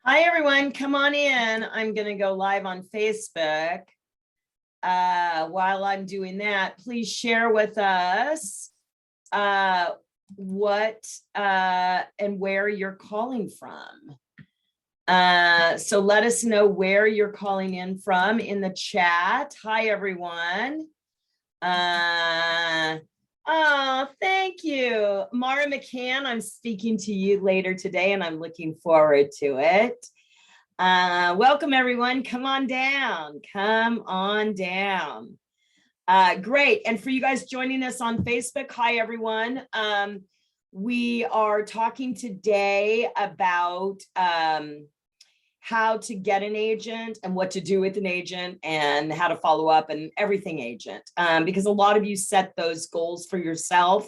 Hi, everyone. Come on in. I'm going to go live on Facebook. While I'm doing that, please share with us what and where you're calling from. So let us know where you're calling in from in the chat. Hi, everyone. Oh, thank you. Mara McCann, I'm speaking to you later today, and I'm looking forward to it. Welcome, everyone. Come on down. Come on down. Great. And for you guys joining us on Facebook, hi, everyone. We are talking today about how to get an agent and what to do with an agent and how to follow up and everything agent, because a lot of you set those goals for yourself.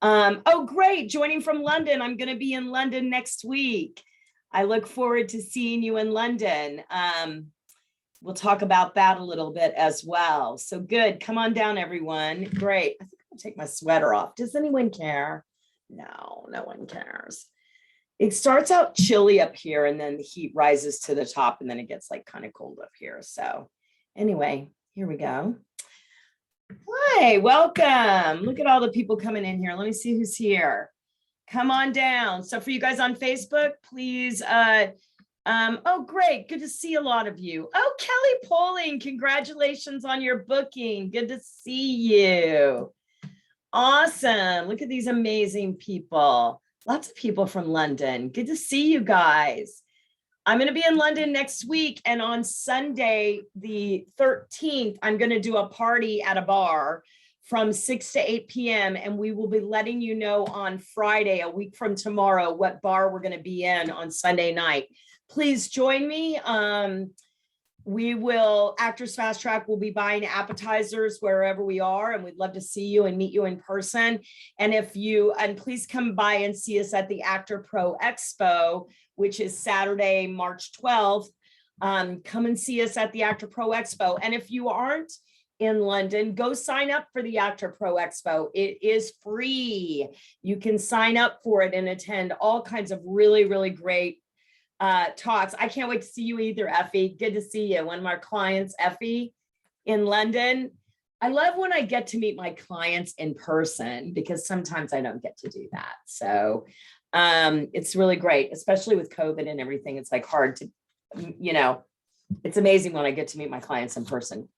Oh, great. Joining from London. I'm going to be in London next week. I look forward to seeing you in London. We'll talk about that a little bit as well. So good. Come on down, everyone. Great. I think I'll take my sweater off. Does anyone care? No, no one cares. It starts out chilly up here and then the heat rises to the top and then it gets like kind of cold up here. So anyway, here we go. Hi, welcome. Look at all the people coming in here. Let me see who's here. Come on down. So for you guys on Facebook, please. Oh, great. Good to see a lot of you. Oh, Kelly Poling, congratulations on your booking. Good to see you. Awesome. Look at these amazing people. Lots of people from London. Good to see you guys. I'm going to be in London next week. And on Sunday, the 13th, I'm going to do a party at a bar from 6 to 8 p.m. And we will be letting you know on Friday, a week from tomorrow, what bar we're going to be in on Sunday night. Please join me. We will, Actors Fast Track will be buying appetizers wherever we are, and we'd love to see you and meet you in person. And please come by and see us at the Actor Pro Expo, which is Saturday, March 12th. Come and see us at the Actor Pro Expo. And if you aren't in London, go sign up for the Actor Pro Expo. It is free. You can sign up for it and attend all kinds of really, really great talks. I can't wait to see you either, Effie. Good to see you. One of our clients, Effie, in London. I love when I get to meet my clients in person because sometimes I don't get to do that. So it's really great, especially with COVID and everything. It's like hard to, it's amazing when I get to meet my clients in person.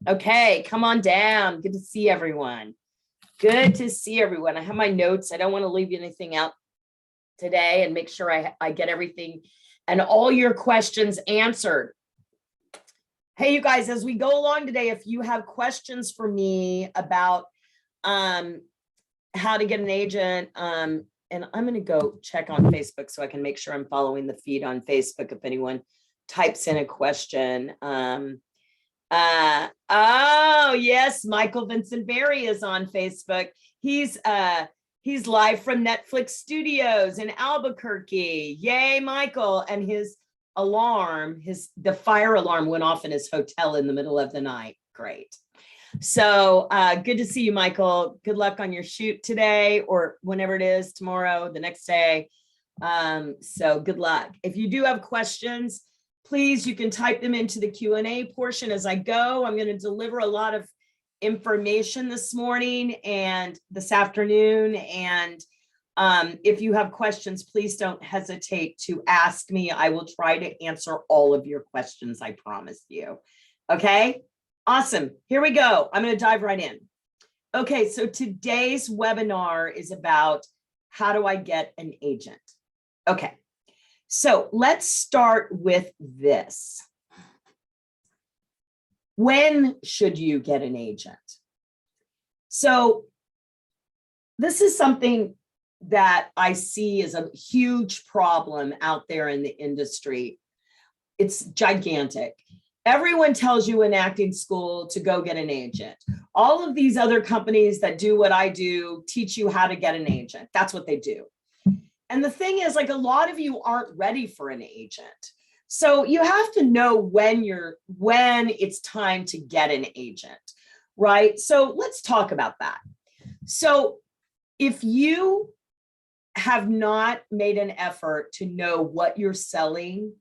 Okay, come on down. Good to see everyone. Good to see everyone. I have my notes. I don't want to leave anything out today and make sure I get everything and all your questions answered. Hey, you guys, as we go along today, if you have questions for me about how to get an agent, and I'm going to go check on Facebook so I can make sure I'm following the feed on Facebook if anyone types in a question. Oh, yes, Michael Vincent Berry is on Facebook. He's live from Netflix Studios in Albuquerque. Yay, Michael. And his alarm, the fire alarm went off in his hotel in the middle of the night. Great. So good to see you, Michael. Good luck on your shoot today or whenever it is, tomorrow, the next day. So good luck. If you do have questions, please, you can type them into the Q&A portion as I go. I'm going to deliver a lot of information this morning and this afternoon. And if you have questions, please don't hesitate to ask me. I will try to answer all of your questions. I promise you. Okay, awesome. Here we go. I'm going to dive right in. Okay, so today's webinar is about how do I get an agent? Okay, so let's start with this. When should you get an agent? So this is something that I see as a huge problem out there in the industry. It's gigantic. Everyone tells you in acting school to go get an agent. All of these other companies that do what I do teach you how to get an agent. That's what they do. And the thing is, like, a lot of you aren't ready for an agent. So you have to know when it's time to get an agent, right? So let's talk about that. So if you have not made an effort to know what you're selling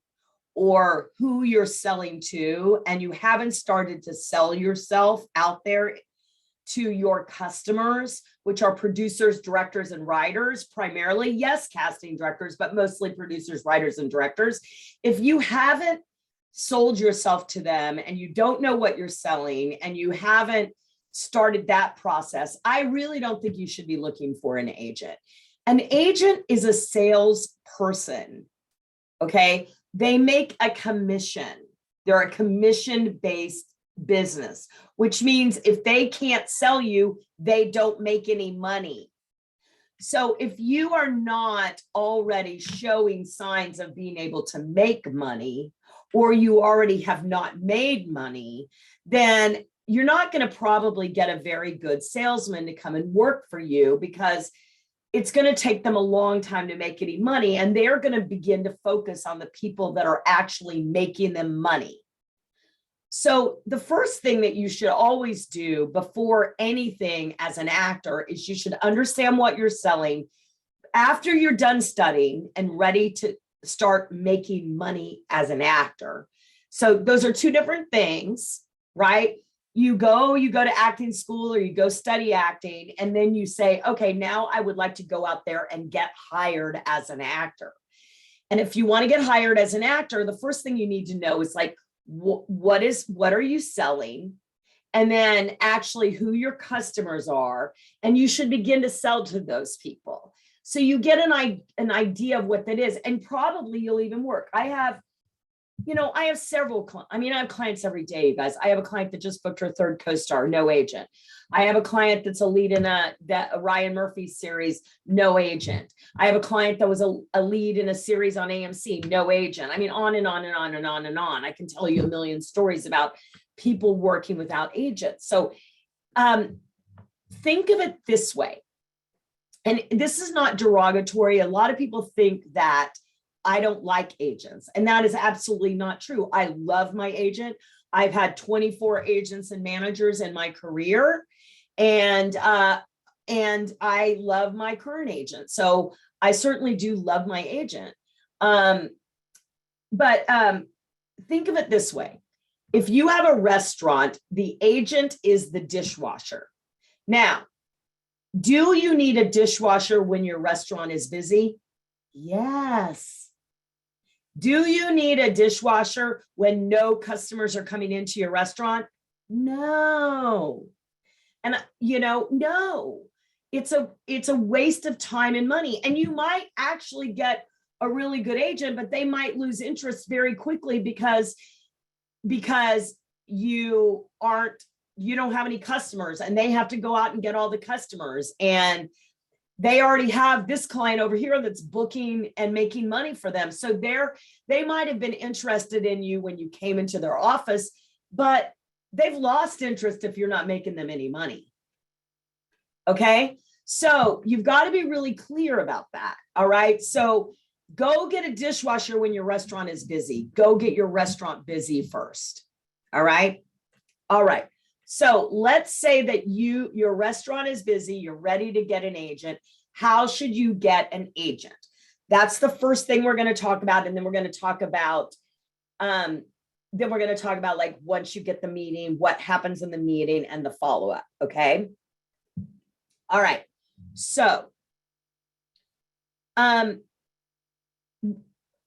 or who you're selling to, and you haven't started to sell yourself out there to your customers, which are producers, directors, and writers, primarily, yes, casting directors, but mostly producers, writers, and directors. If you haven't sold yourself to them and you don't know what you're selling and you haven't started that process, I really don't think you should be looking for an agent. An agent is a salesperson, okay? They make a commission. They're a commission-based business, which means if they can't sell you, they don't make any money. So if you are not already showing signs of being able to make money, or you already have not made money, then you're not going to probably get a very good salesman to come and work for you, because it's going to take them a long time to make any money. And they're going to begin to focus on the people that are actually making them money. So the first thing that you should always do before anything as an actor is you should understand what you're selling after you're done studying and ready to start making money as an actor. So those are two different things, right? You go to acting school or you go study acting, and then you say, okay, now I would like to go out there and get hired as an actor. And if you want to get hired as an actor, the first thing you need to know is like, what are you selling? And then actually who your customers are, and you should begin to sell to those people. So you get an idea of what that is, and probably you'll even work. I have several, I have clients every day, you guys. I have a client that just booked her third co-star, no agent. I have a client that's a lead in a Ryan Murphy series, no agent. I have a client that was a lead in a series on AMC, no agent. I mean, on and on and on and on and on. I can tell you a million stories about people working without agents. So think of it this way. And this is not derogatory. A lot of people think that I don't like agents, and that is absolutely not true. I love my agent. I've had 24 agents and managers in my career, and I love my current agent. So I certainly do love my agent. But think of it this way. If you have a restaurant, the agent is the dishwasher. Now, do you need a dishwasher when your restaurant is busy? Yes. Do you need a dishwasher when no customers are coming into your restaurant? No. And no. It's a waste of time and money. And you might actually get a really good agent, but they might lose interest very quickly because you don't have any customers, and they have to go out and get all the customers, and they already have this client over here that's booking and making money for them. So they might have been interested in you when you came into their office, but they've lost interest if you're not making them any money. Okay. So you've got to be really clear about that. All right. So go get a dishwasher when your restaurant is busy. Go get your restaurant busy first. All right. All right. So let's say that your restaurant is busy, you're ready to get an agent. How should you get an agent? That's the first thing we're going to talk about. And then we're going to talk about, like once you get the meeting, what happens in the meeting and the follow-up. Okay. All right. So,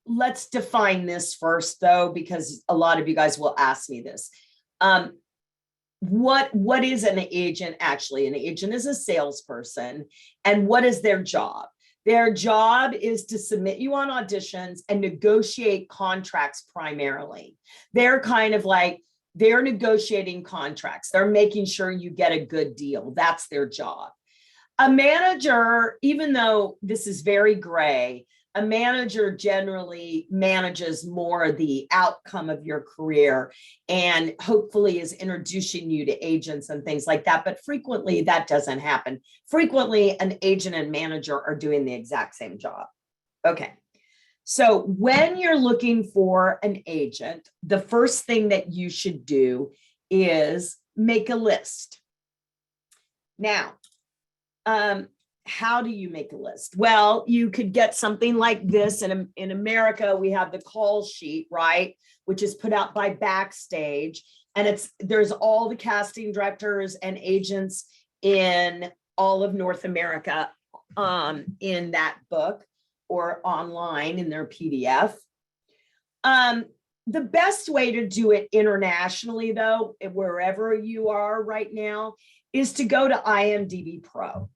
let's define this first though, because a lot of you guys will ask me this. What is an agent actually? An agent is a salesperson. And what is their job? Their job is to submit you on auditions and negotiate contracts primarily. They're they're negotiating contracts. They're making sure you get a good deal. That's their job. A manager, even though this is very gray, a manager generally manages more the outcome of your career and hopefully is introducing you to agents and things like that. But frequently that doesn't happen. Frequently an agent and manager are doing the exact same job. Okay. So when you're looking for an agent, the first thing that you should do is make a list. Now, how do you make a list? Well, you could get something like this. In America, we have the call sheet, right? Which is put out by Backstage. And there's all the casting directors and agents in all of North America in that book or online in their PDF. The best way to do it internationally, though, wherever you are right now, is to go to IMDb Pro.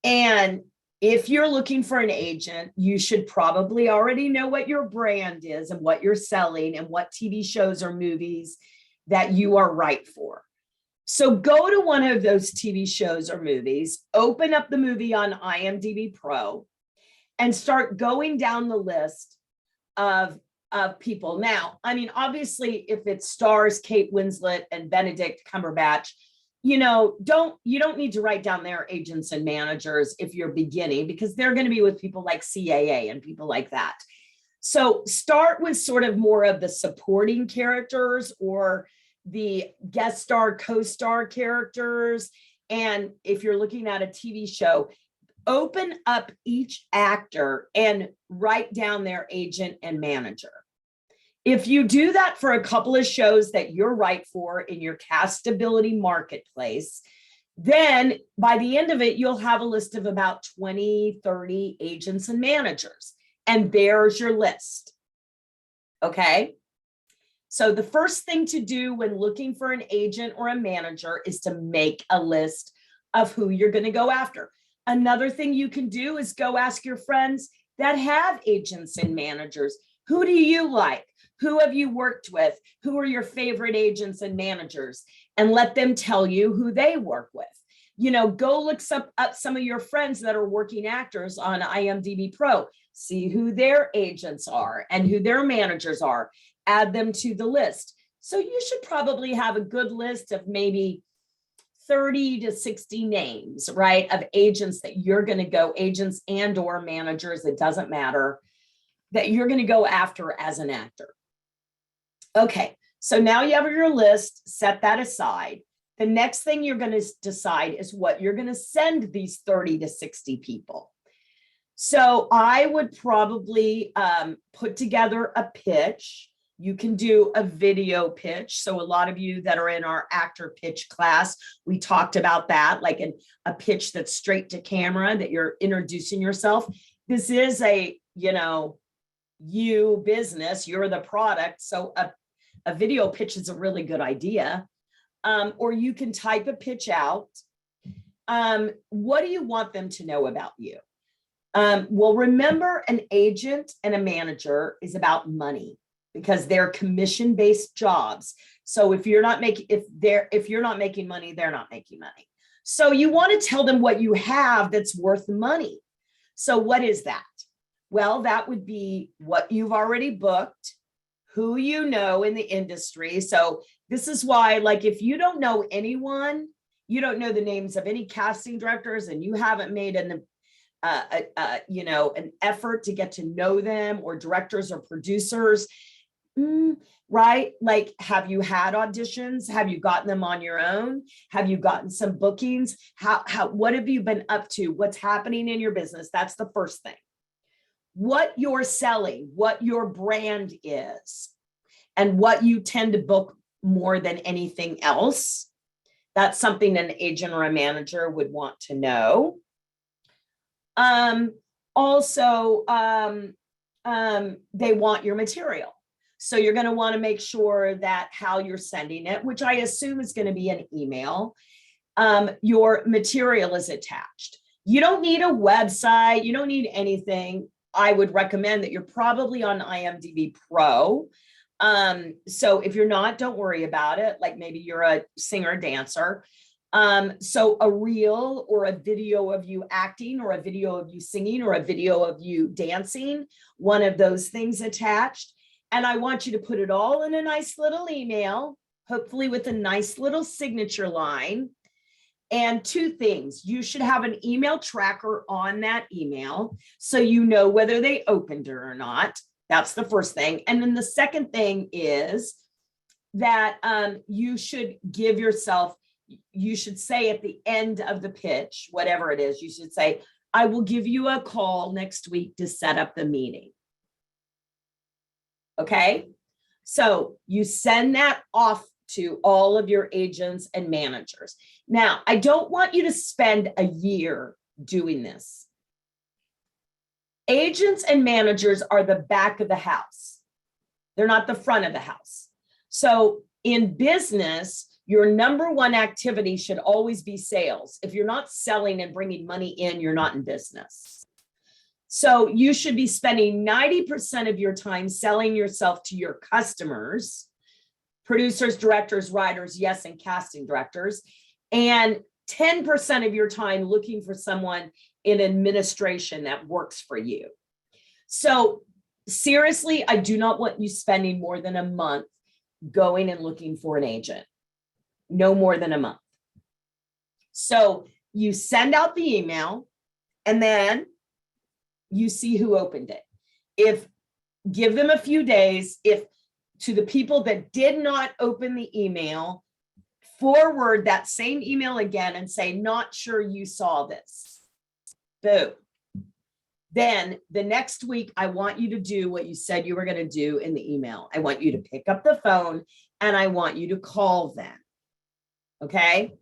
And if you're looking for an agent, you should probably already know what your brand is and what you're selling and what TV shows or movies that you are right for. So go to one of those TV shows or movies, open up the movie on IMDb Pro, and start going down the list of people. Now, I mean, obviously, if it stars Kate Winslet and Benedict Cumberbatch, you don't need to write down their agents and managers if you're beginning, because they're going to be with people like CAA and people like that. So start with sort of more of the supporting characters or the guest star, co-star characters. And if you're looking at a TV show, open up each actor and write down their agent and manager. If you do that for a couple of shows that you're right for in your castability marketplace, then by the end of it, you'll have a list of about 20, 30 agents and managers. And there's your list. Okay. So the first thing to do when looking for an agent or a manager is to make a list of who you're going to go after. Another thing you can do is go ask your friends that have agents and managers. Who do you like? Who have you worked with? Who are your favorite agents and managers? And let them tell you who they work with. Go look up some of your friends that are working actors on IMDb Pro. See who their agents are and who their managers are. Add them to the list. So you should probably have a good list of maybe 30 to 60 names, right, of agents that you're going to go, agents and or managers, it doesn't matter, that you're going to go after as an actor. Okay, so now you have your list, set that aside. The next thing you're going to decide is what you're going to send these 30 to 60 people. So I would probably put together a pitch. You can do a video pitch. So a lot of you that are in our actor pitch class, we talked about that, like a pitch that's straight to camera, that you're introducing yourself. This is a, you business, you're the product. So a video pitch is a really good idea. Or you can type a pitch out. What do you want them to know about you? Well, remember, an agent and a manager is about money, because they're commission-based jobs. So if you're not making money, they're not making money. So you want to tell them what you have that's worth money. So what is that? Well, that would be what you've already booked, who you know in the industry. So this is why, like, if you don't know anyone, you don't know the names of any casting directors, and you haven't made an effort to get to know them, or directors or producers, right? Like, have you had auditions? Have you gotten them on your own? Have you gotten some bookings? What have you been up to? What's happening in your business? That's the first thing. What you're selling, what your brand is, and what you tend to book more than anything else. That's something an agent or a manager would want to know. Also, they want your material. So you're going to want to make sure that how you're sending it, which I assume is going to be an email, your material is attached. You don't need a website. You don't need anything. I would recommend that you're probably on IMDb Pro. So if you're not, don't worry about it. Like, maybe you're a singer, dancer. So a reel or a video of you acting, or a video of you singing, or a video of you dancing, one of those things attached. And I want you to put it all in a nice little email, hopefully with a nice little signature line. And two things: you should have an email tracker on that email, so you know whether they opened it or not. That's the first thing. And then the second thing is that you should give yourself you should say at the end of the pitch, whatever it is, you should say, I will give you a call next week to set up the meeting. Okay. So you send that off to all of your agents and managers. Now, I don't want you to spend a year doing this. Agents and managers are the back of the house. They're not the front of the house. So in business, your number one activity should always be sales. If you're not selling and bringing money in, you're not in business. So you should be spending 90% of your time selling yourself to your customers, producers, directors, writers, yes, and casting directors, and 10% of your time looking for someone in administration that works for you. So seriously, I do not want you spending more than a month going and looking for an agent. No more than a month. So you send out the email and then you see who opened it. Give them a few days. If to the people that did not open the email, forward that same email again and say, not sure you saw this. Boom. Then the next week, I want you to do what you said you were going to do in the email. I want you to pick up the phone and I want you to call them. Okay.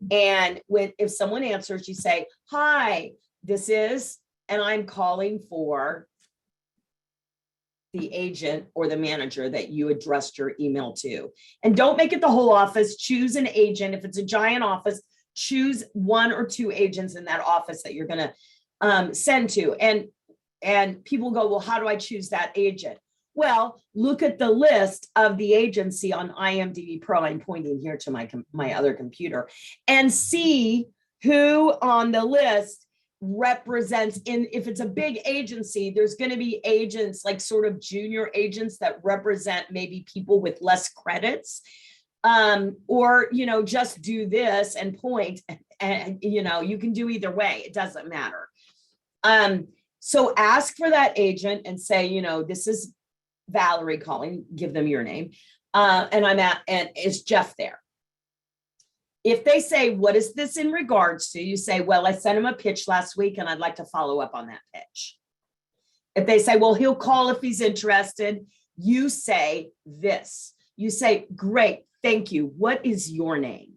And if someone answers, you say, hi, this is, and I'm calling for the agent or the manager that you addressed your email to. And don't make it the whole office. Choose an agent. If it's a giant office, choose 1 or 2 agents in that office that you're going to send to. And people go, well, how do I choose that agent? Well, look at the list of the agency on IMDb Pro. I'm pointing here to my other computer and see who on the list represents if it's a big agency, there's going to be agents like sort of junior agents that represent maybe people with less credits, or, just do this and point and, you can do either way. It doesn't matter. So ask for that agent and say, this is Valerie calling, give them your name. And is Jeff there? If they say, what is this in regards to? You say, well, I sent him a pitch last week and I'd like to follow up on that pitch. If they say, well, he'll call if he's interested, you say this. You say, great, thank you. What is your name?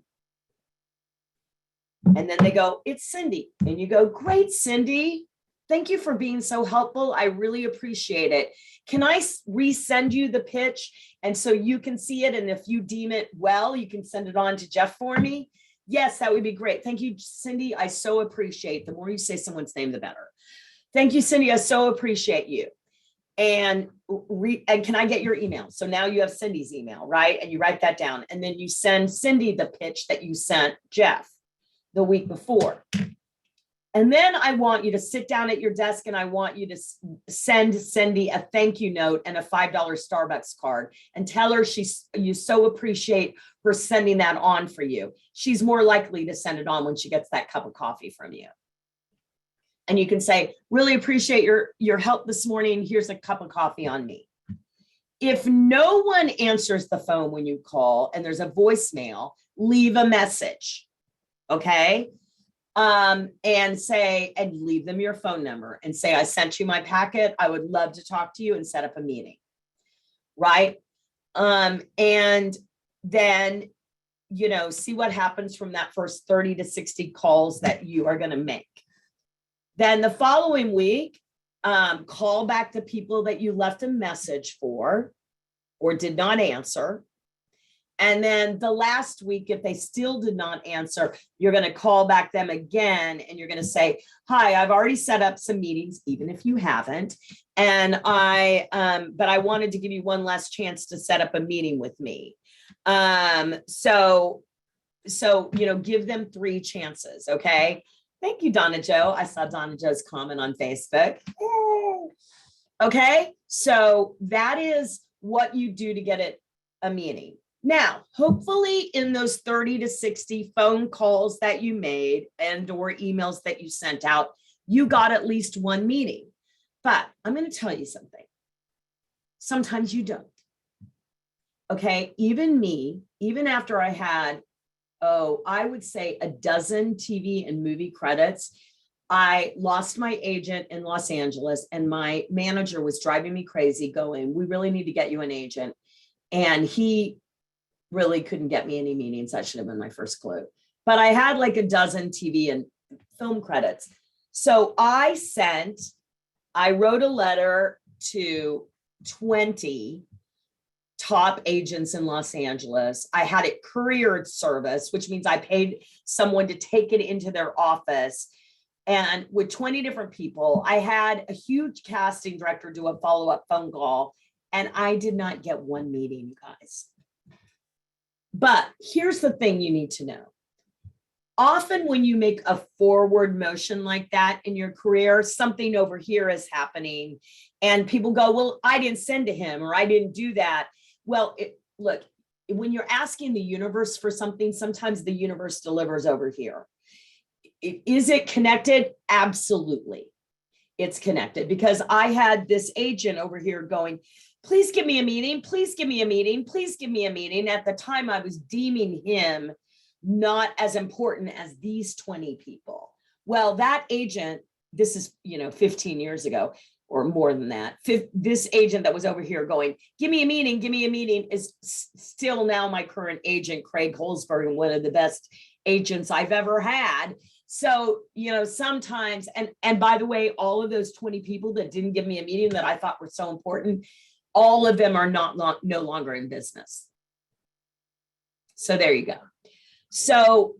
And then they go, it's Cindy. And you go, great, Cindy. Thank you for being so helpful. I really appreciate it. Can I resend you the pitch? And so you can see it. And if you deem it well, you can send it on to Jeff for me. Yes, that would be great. Thank you, Cindy. I so appreciate. The more you say someone's name, the better. Thank you, Cindy. I so appreciate you. And can I get your email? So now you have Cindy's email, right? And you write that down. And then you send Cindy the pitch that you sent Jeff the week before. And then I want you to sit down at your desk and I want you to send Cindy a thank you note and a $5 Starbucks card and tell her you so appreciate her sending that on for you. She's more likely to send it on when she gets that cup of coffee from you. And you can say, really appreciate your help this morning. Here's a cup of coffee on me. If no one answers the phone when you call and there's a voicemail, leave a message. Okay. And leave them your phone number and say, I sent you my packet. I would love to talk to you and set up a meeting. Right. And then, see what happens from that first 30 to 60 calls that you are going to make. Then the following week, call back the people that you left a message for or did not answer. And then the last week, if they still did not answer, you're going to call back them again. And you're going to say, hi, I've already set up some meetings, even if you haven't. And but I wanted to give you one last chance to set up a meeting with me. So, give them 3 chances. Okay. Thank you, Donna Joe. I saw Donna Joe's comment on Facebook. Yay. Okay. So that is what you do to get a meeting. Now, hopefully in those 30 to 60 phone calls that you made and or emails that you sent out, you got at least one meeting. But I'm going to tell you something. Sometimes you don't. Okay. Even me, even after I had Oh, I would say a dozen TV and movie credits. I lost my agent in Los Angeles, and my manager was driving me crazy going, we really need to get you an agent. And he really couldn't get me any meetings. That should have been my first clue. But I had like a dozen TV and film credits. So I wrote a letter to 20 top agents in Los Angeles. I had it courier service, which means I paid someone to take it into their office. And with 20 different people, I had a huge casting director do a follow-up phone call, and I did not get one meeting, you guys. But here's the thing you need to know. Often when you make a forward motion like that in your career, something over here is happening and people go, well, I didn't send to him or I didn't do that. Well, look, when you're asking the universe for something, sometimes the universe delivers over here. Is it connected? Absolutely. It's connected, because I had this agent over here going, please give me a meeting. Please give me a meeting. Please give me a meeting. At the time I was deeming him not as important as these 20 people. Well, that agent, this is, 15 years ago or more than that. This agent that was over here going, give me a meeting, is still now my current agent, Craig Holzberg, and one of the best agents I've ever had. So, sometimes, and by the way, all of those 20 people that didn't give me a meeting that I thought were so important, all of them are no longer in business. So there you go. So,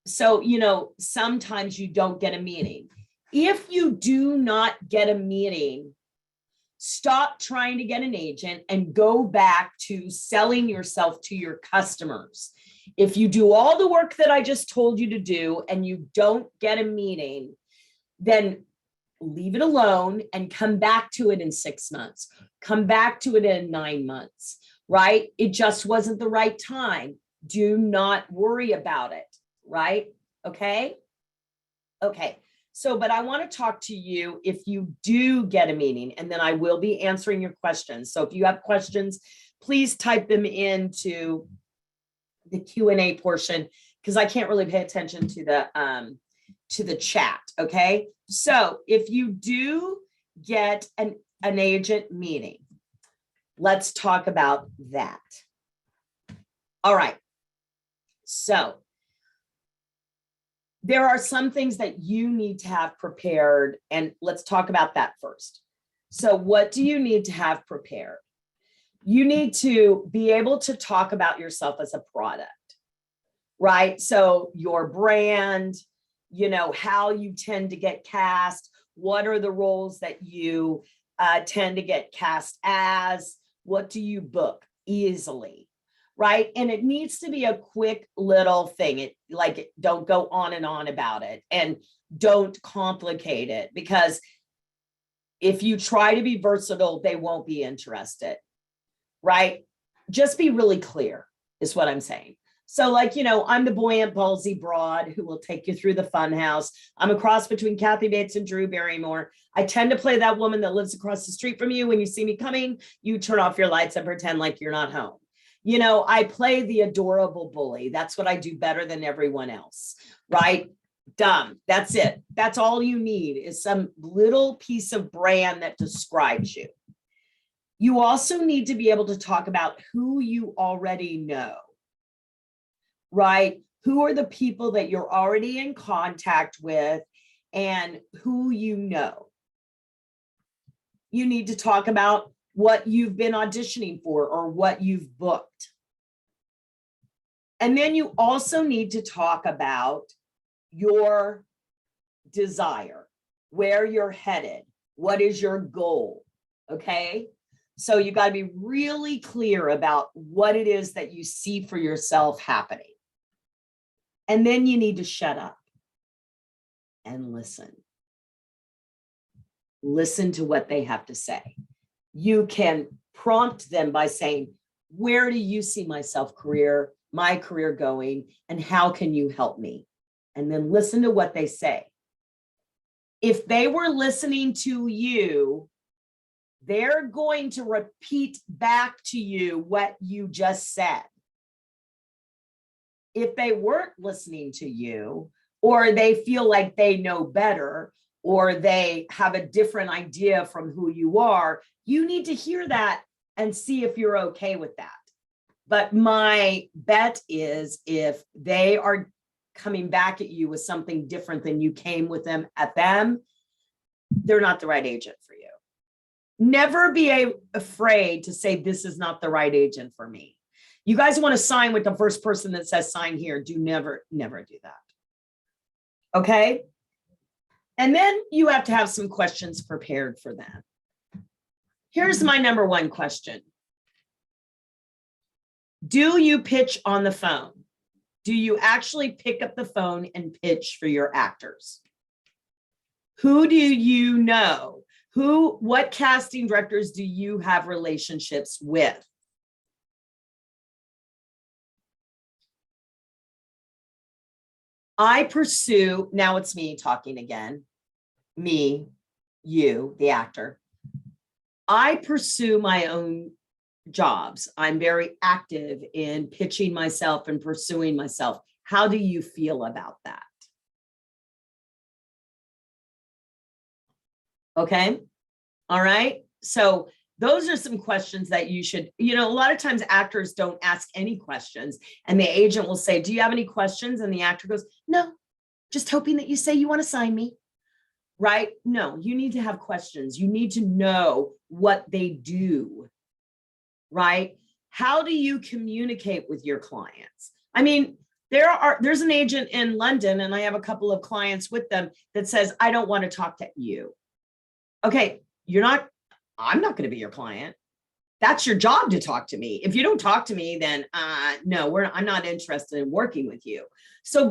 sometimes you don't get a meeting. If you do not get a meeting, stop trying to get an agent and go back to selling yourself to your customers. If you do all the work that I just told you to do and you don't get a meeting, then leave it alone and come back to it in 6 months. Come back to it in 9 months, right? It just wasn't the right time. Do not worry about it, right? Okay. So, but I want to talk to you if you do get a meeting, and then I will be answering your questions. So if you have questions, please type them into the Q&A portion, because I can't really pay attention to the chat. Okay. So if you do get an agent meeting, let's talk about that. All right. So there are some things that you need to have prepared, and let's talk about that first. So what do you need to have prepared? You need to be able to talk about yourself as a product, right? So your brand, how you tend to get cast, what are the roles that you tend to get cast as, what do you book easily, right? And it needs to be a quick little thing. Don't go on and on about it, and don't complicate it, because if you try to be versatile, they won't be interested, right? Just be really clear is what I'm saying. So I'm the buoyant, ballsy broad who will take you through the fun house. I'm a cross between Kathy Bates and Drew Barrymore. I tend to play that woman that lives across the street from you. When you see me coming, you turn off your lights and pretend like you're not home. I play the adorable bully. That's what I do better than everyone else, right? Dumb. That's it. That's all you need, is some little piece of brand that describes you. You also need to be able to talk about who you already know, right? Who are the people that you're already in contact with and who you know. You need to talk about what you've been auditioning for or what you've booked. And then you also need to talk about your desire, where you're headed, what is your goal, okay? So you got to be really clear about what it is that you see for yourself happening. And then you need to shut up and listen. Listen to what they have to say. You can prompt them by saying, where do you see my career going, and how can you help me? And then listen to what they say. If they were listening to you, they're going to repeat back to you what you just said. if they weren't listening to you, or they feel like they know better, or they have a different idea from who you are, you need to hear that and see if you're okay with that. But my bet is if they are coming back at you with something different than you came with them at them, they're not the right agent for you. Never be afraid to say, this is not the right agent for me. You guys want to sign with the first person that says sign here. Do never do that. Okay. And then you have to have some questions prepared for them. Here's my number one question. Do you pitch on the phone? Do you actually pick up the phone and pitch for your actors? Who do you know? What casting directors do you have relationships with? I pursue, now it's me talking again, me, you, the actor. I pursue my own jobs. I'm very active in pitching myself and pursuing myself. How do you feel about that? Okay. All right. So those are some questions that you should, a lot of times actors don't ask any questions, and the agent will say, do you have any questions? And the actor goes, no, just hoping that you say you want to sign me. Right? No, you need to have questions. You need to know what they do. Right? How do you communicate with your clients? I mean, there's an agent in London, and I have a couple of clients with them that says, I don't want to talk to you. Okay, I'm not going to be your client. That's your job to talk to me. If you don't talk to me, then no, I'm not interested in working with you. So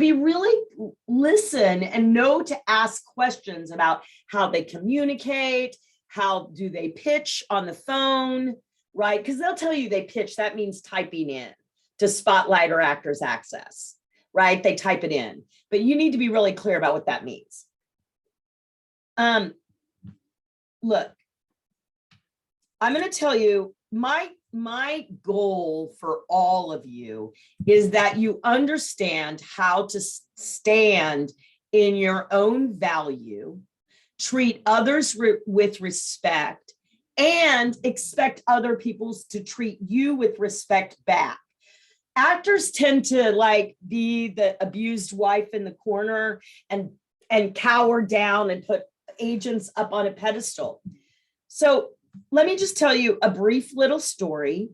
listen and know to ask questions about how they communicate, how do they pitch on the phone, right? Because they'll tell you they pitch, that means typing in to Spotlight or Actors Access, right? They type it in, but you need to be really clear about what that means. Look, I'm going to tell you, my goal for all of you is that you understand how to stand in your own value, treat others with respect, and expect other people to treat you with respect back. Actors tend to be the abused wife in the corner and cower down and put agents up on a pedestal. So let me just tell you a brief little story.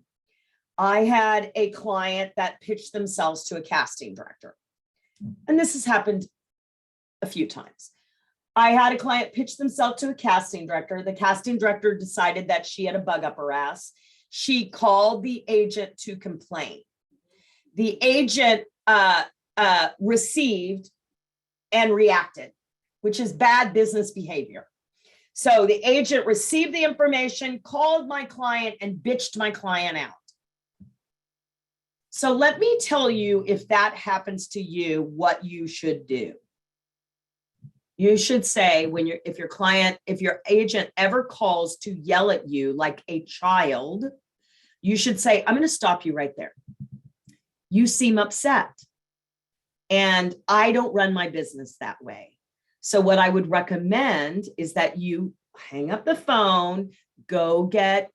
I had a client that pitched themselves to a casting director, and this has happened a few times. I had a client pitch themselves to a casting director. The casting director decided that she had a bug up her ass. She called the agent to complain. The agent received and reacted, which is bad business behavior. So the agent received the information, called my client, and bitched my client out. So let me tell you, if that happens to you, what you should do. You should say, if your agent ever calls to yell at you like a child, you should say, I'm going to stop you right there. You seem upset, and I don't run my business that way. So what I would recommend is that you hang up the phone, go get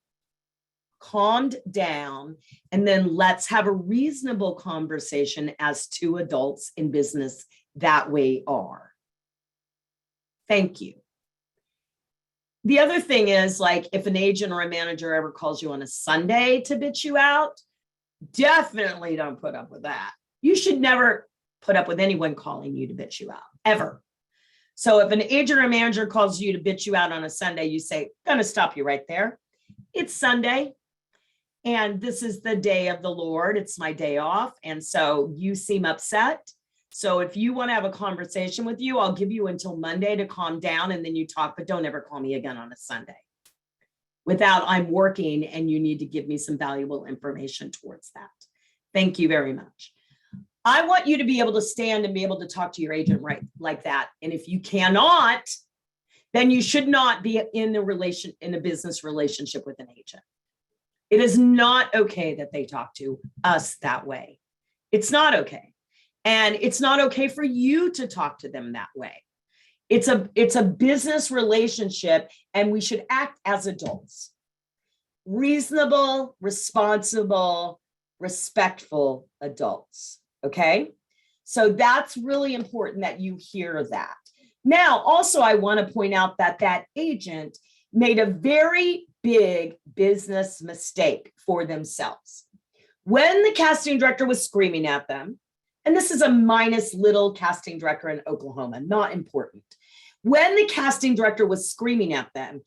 calmed down, and then let's have a reasonable conversation as two adults in business that way are. Thank you. The other thing is, if an agent or a manager ever calls you on a Sunday to bitch you out, definitely don't put up with that. You should never put up with anyone calling you to bitch you out, ever. So if an agent or manager calls you to bitch you out on a Sunday, you say, I'm going to stop you right there. It's Sunday, and this is the day of the Lord. It's my day off. And so you seem upset. So if you want to have a conversation with you, I'll give you until Monday to calm down, and then you talk, but don't ever call me again on a Sunday without I'm working, and you need to give me some valuable information towards that. Thank you very much. I want you to be able to stand and be able to talk to your agent right like that. And if you cannot, then you should not be in a business relationship with an agent. It is not okay that they talk to us that way. It's not okay. And it's not okay for you to talk to them that way. It's a business relationship, and we should act as adults. Reasonable, responsible, respectful adults. Okay. So that's really important that you hear that. Now, also, I want to point out that that agent made a very big business mistake for themselves. When the casting director was screaming at them, and this is a minus little casting director in Oklahoma, not important. When the casting director was screaming at them,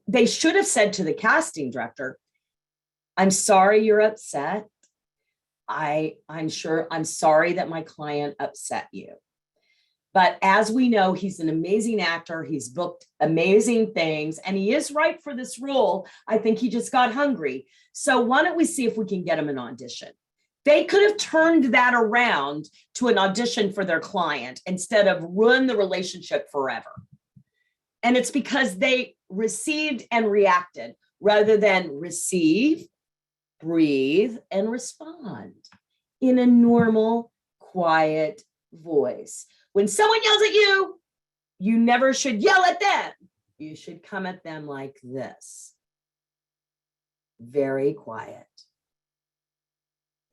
they should have said to the casting director, I'm sorry you're upset. I'm sorry that my client upset you. But as we know, he's an amazing actor. He's booked amazing things, and he is right for this role. I think he just got hungry. So why don't we see if we can get him an audition? They could have turned that around to an audition for their client instead of ruin the relationship forever. And it's because they received and reacted rather than receive, breathe, and respond in a normal, quiet voice. When someone yells at you, you never should yell at them. You should come at them like this. Very quiet.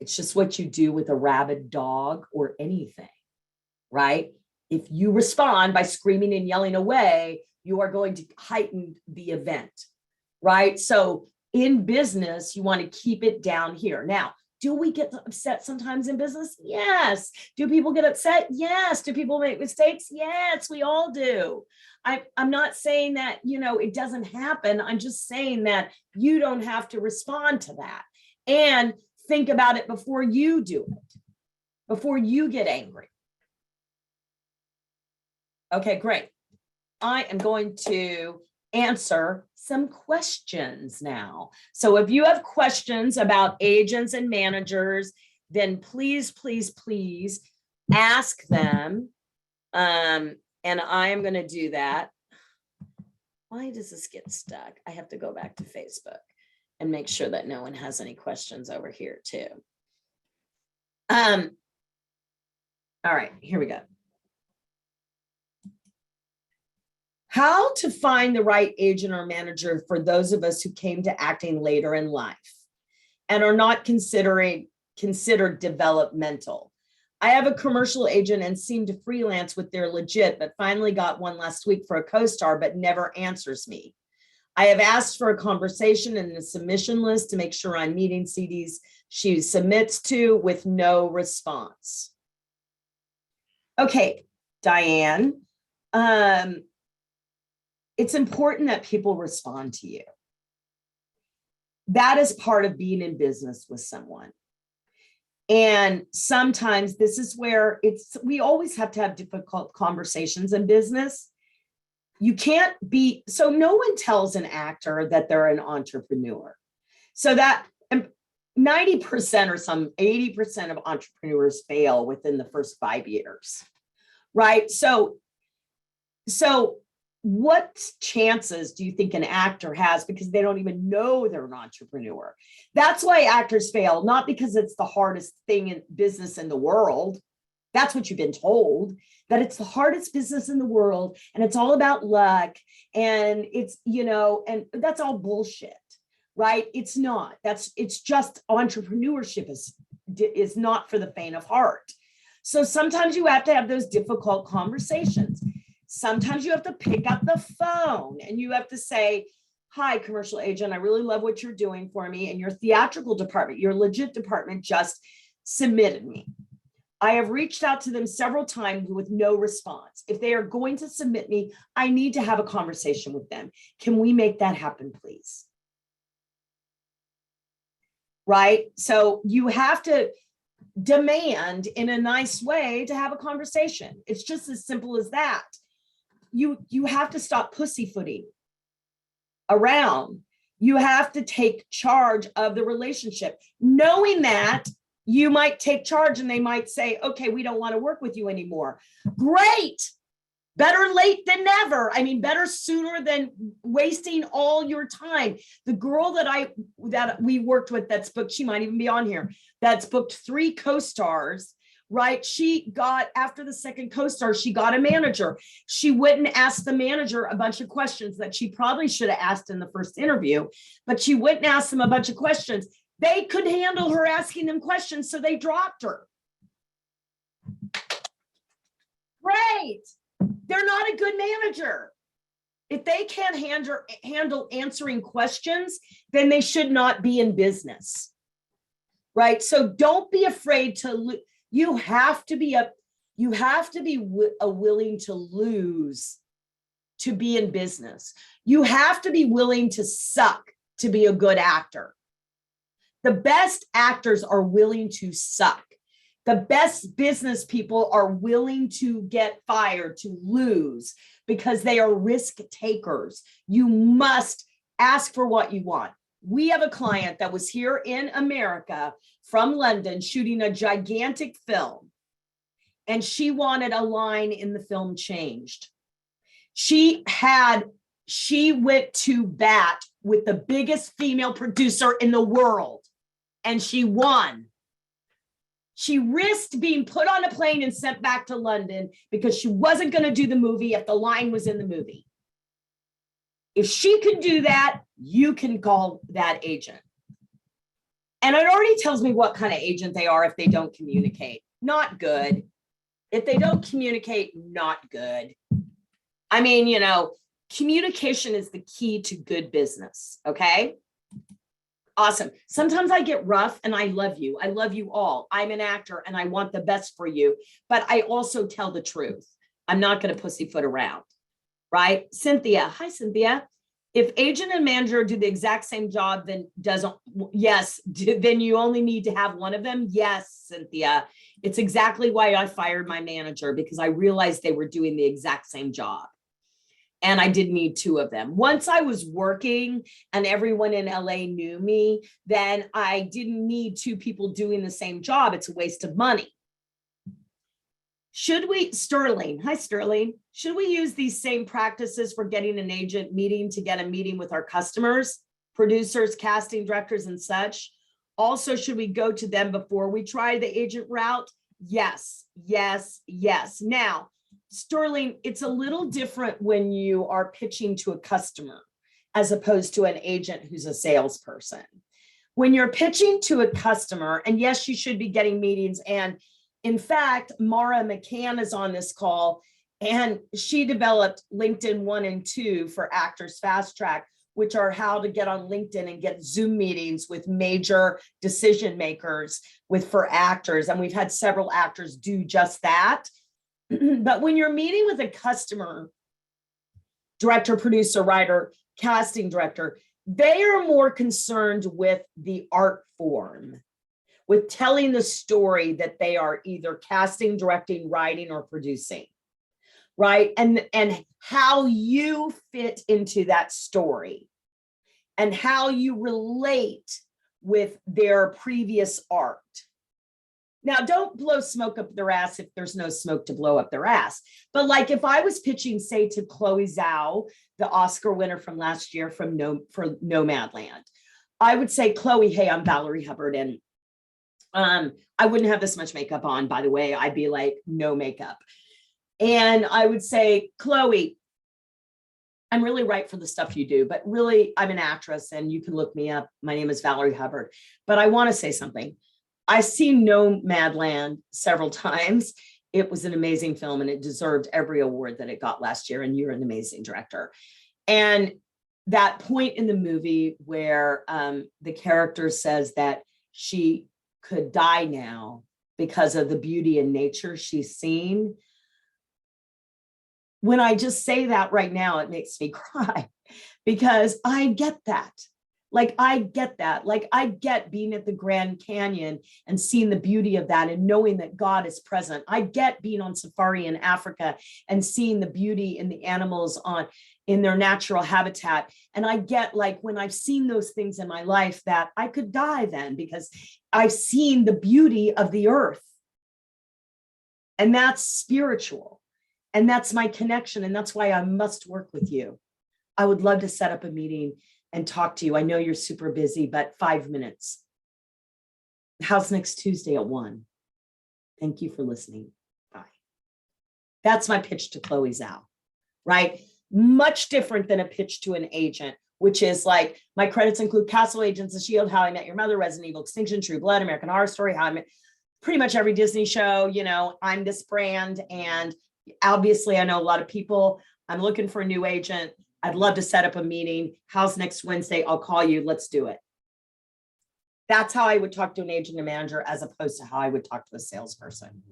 It's just what you do with a rabid dog or anything, right? If you respond by screaming and yelling away, you are going to heighten the event, right? So in business, you want to keep it down here. Now, do we get upset sometimes in business? Yes. Do people get upset? Yes. Do people make mistakes? Yes, we all do. I'm not saying that, it doesn't happen. I'm just saying that you don't have to respond to that. And think about it before you do it, before you get angry. Okay, great. I am going to answer some questions now. So if you have questions about agents and managers, then please, please, please ask them. And I am going to do that. Why does this get stuck? I have to go back to Facebook and make sure that no one has any questions over here too. All right, here we go. How to find the right agent or manager for those of us who came to acting later in life and are not considered developmental. I have a commercial agent and seem to freelance with their legit, but finally got one last week for a co-star, but never answers me. I have asked for a conversation and a submission list to make sure I'm meeting CDs she submits to with no response. Okay, Diane, it's important that people respond to you. That is part of being in business with someone. And sometimes this is where we always have to have difficult conversations in business. You can't be, so no one tells an actor that they're an entrepreneur. So that 90% or some 80% of entrepreneurs fail within the first 5 years, right? So what chances do you think an actor has because they don't even know they're an entrepreneur? That's why actors fail, not because it's the hardest thing in business in the world. That's what you've been told, that it's the hardest business in the world and it's all about luck and it's, and that's all bullshit, right? It's not. It's just entrepreneurship is not for the faint of heart. So sometimes you have to have those difficult conversations. Sometimes you have to pick up the phone and you have to say, hi, commercial agent, I really love what you're doing for me. And your theatrical department, your legit department just submitted me. I have reached out to them several times with no response. If they are going to submit me, I need to have a conversation with them. Can we make that happen, please? Right? So you have to demand in a nice way to have a conversation. It's just as simple as that. You have to stop pussyfooting around. You have to take charge of the relationship, knowing that you might take charge and they might say, okay, we don't want to work with you anymore. Great. Better late than never. I mean, better sooner than wasting all your time. The girl that we worked with that's booked, she might even be on here, that's booked 3 co-stars right? She got, after the second co-star, she got a manager. She wouldn't ask the manager a bunch of questions that she probably should have asked in the first interview, but she wouldn't ask them a bunch of questions. They could handle her asking them questions, so they dropped her. Great. They're not a good manager. If they can't handle answering questions, then they should not be in business, right? So don't be afraid to, you have to be willing to lose to be in business. You have to be willing to suck to be a good actor. The best actors are willing to suck. The best business people are willing to get fired, to lose, because they are risk takers. You must ask for what you want. We have a client that was here in America from London shooting a gigantic film, and she wanted a line in the film changed. She went to bat with the biggest female producer in the world, and she won. She risked being put on a plane and sent back to London because she wasn't going to do the movie if the line was in the movie. If she could do that, you can call that agent. And it already tells me what kind of agent they are if they don't communicate. Not good. If they don't communicate, not good. I mean, you know, communication is the key to good business, okay? Awesome. Sometimes I get rough, and I love you. I love you all. I'm an actor and I want the best for you, but I also tell the truth. I'm not going to pussyfoot around, right? Cynthia. Hi, Cynthia. If agent and manager do the exact same job, then then you only need to have one of them. Yes, Cynthia. It's exactly why I fired my manager, because I realized they were doing the exact same job. And I did need two of them. Once I was working and everyone in LA knew me, then I didn't need two people doing the same job. It's a waste of money. Sterling, hi Sterling, should we use these same practices for getting an agent meeting to get a meeting with our customers, producers, casting directors, and such? Also, should we go to them before we try the agent route? Yes, yes, yes. Now, Sterling, it's a little different when you are pitching to a customer as opposed to an agent who's a salesperson. When you're pitching to a customer, and yes, you should be getting meetings. And in fact, Mara McCann is on this call, and she developed LinkedIn 1 and 2 for Actors Fast Track, which are how to get on LinkedIn and get Zoom meetings with major decision makers for actors. And we've had several actors do just that. But when you're meeting with a customer, director, producer, writer, casting director, they are more concerned with the art form, with telling the story that they are either casting, directing, writing, or producing, right? And how you fit into that story and how you relate with their previous art. Now, don't blow smoke up their ass if there's no smoke to blow up their ass. But like if I was pitching, say, to Chloe Zhao, the Oscar winner from last year for Nomadland, I would say, Chloe, hey, I'm Valerie Hubbard, and I wouldn't have this much makeup on, by the way. I'd be like, no makeup. And I would say, Chloe, I'm really right for the stuff you do, but really, I'm an actress and you can look me up. My name is Valerie Hubbard. But I want to say something. I've seen Nomadland several times. It was an amazing film and it deserved every award that it got last year. And you're an amazing director. And that point in the movie where the character says that she could die now because of the beauty and nature she's seen. When I just say that right now, it makes me cry because I get that. Like, I get that. Like, I get being at the Grand Canyon and seeing the beauty of that and knowing that God is present. I get being on safari in Africa and seeing the beauty in the animals in their natural habitat. And I get, like, when I've seen those things in my life, that I could die then because I've seen the beauty of the earth. And that's spiritual. And that's my connection. And that's why I must work with you. I would love to set up a meeting and talk to you. I know you're super busy, but 5 minutes. How's next Tuesday at 1? Thank you for listening. Bye. That's my pitch to Chloe Zhao, right? Much different than a pitch to an agent, which is like, my credits include Castle Agents, The Shield, How I Met Your Mother, Resident Evil, Extinction, True Blood, American Horror Story, How I Met, pretty much every Disney show, you know, I'm this brand. And obviously I know a lot of people. I'm looking for a new agent. I'd love to set up a meeting. How's next Wednesday? I'll call you. Let's do it. That's how I would talk to an agent and manager, as opposed to how I would talk to a salesperson.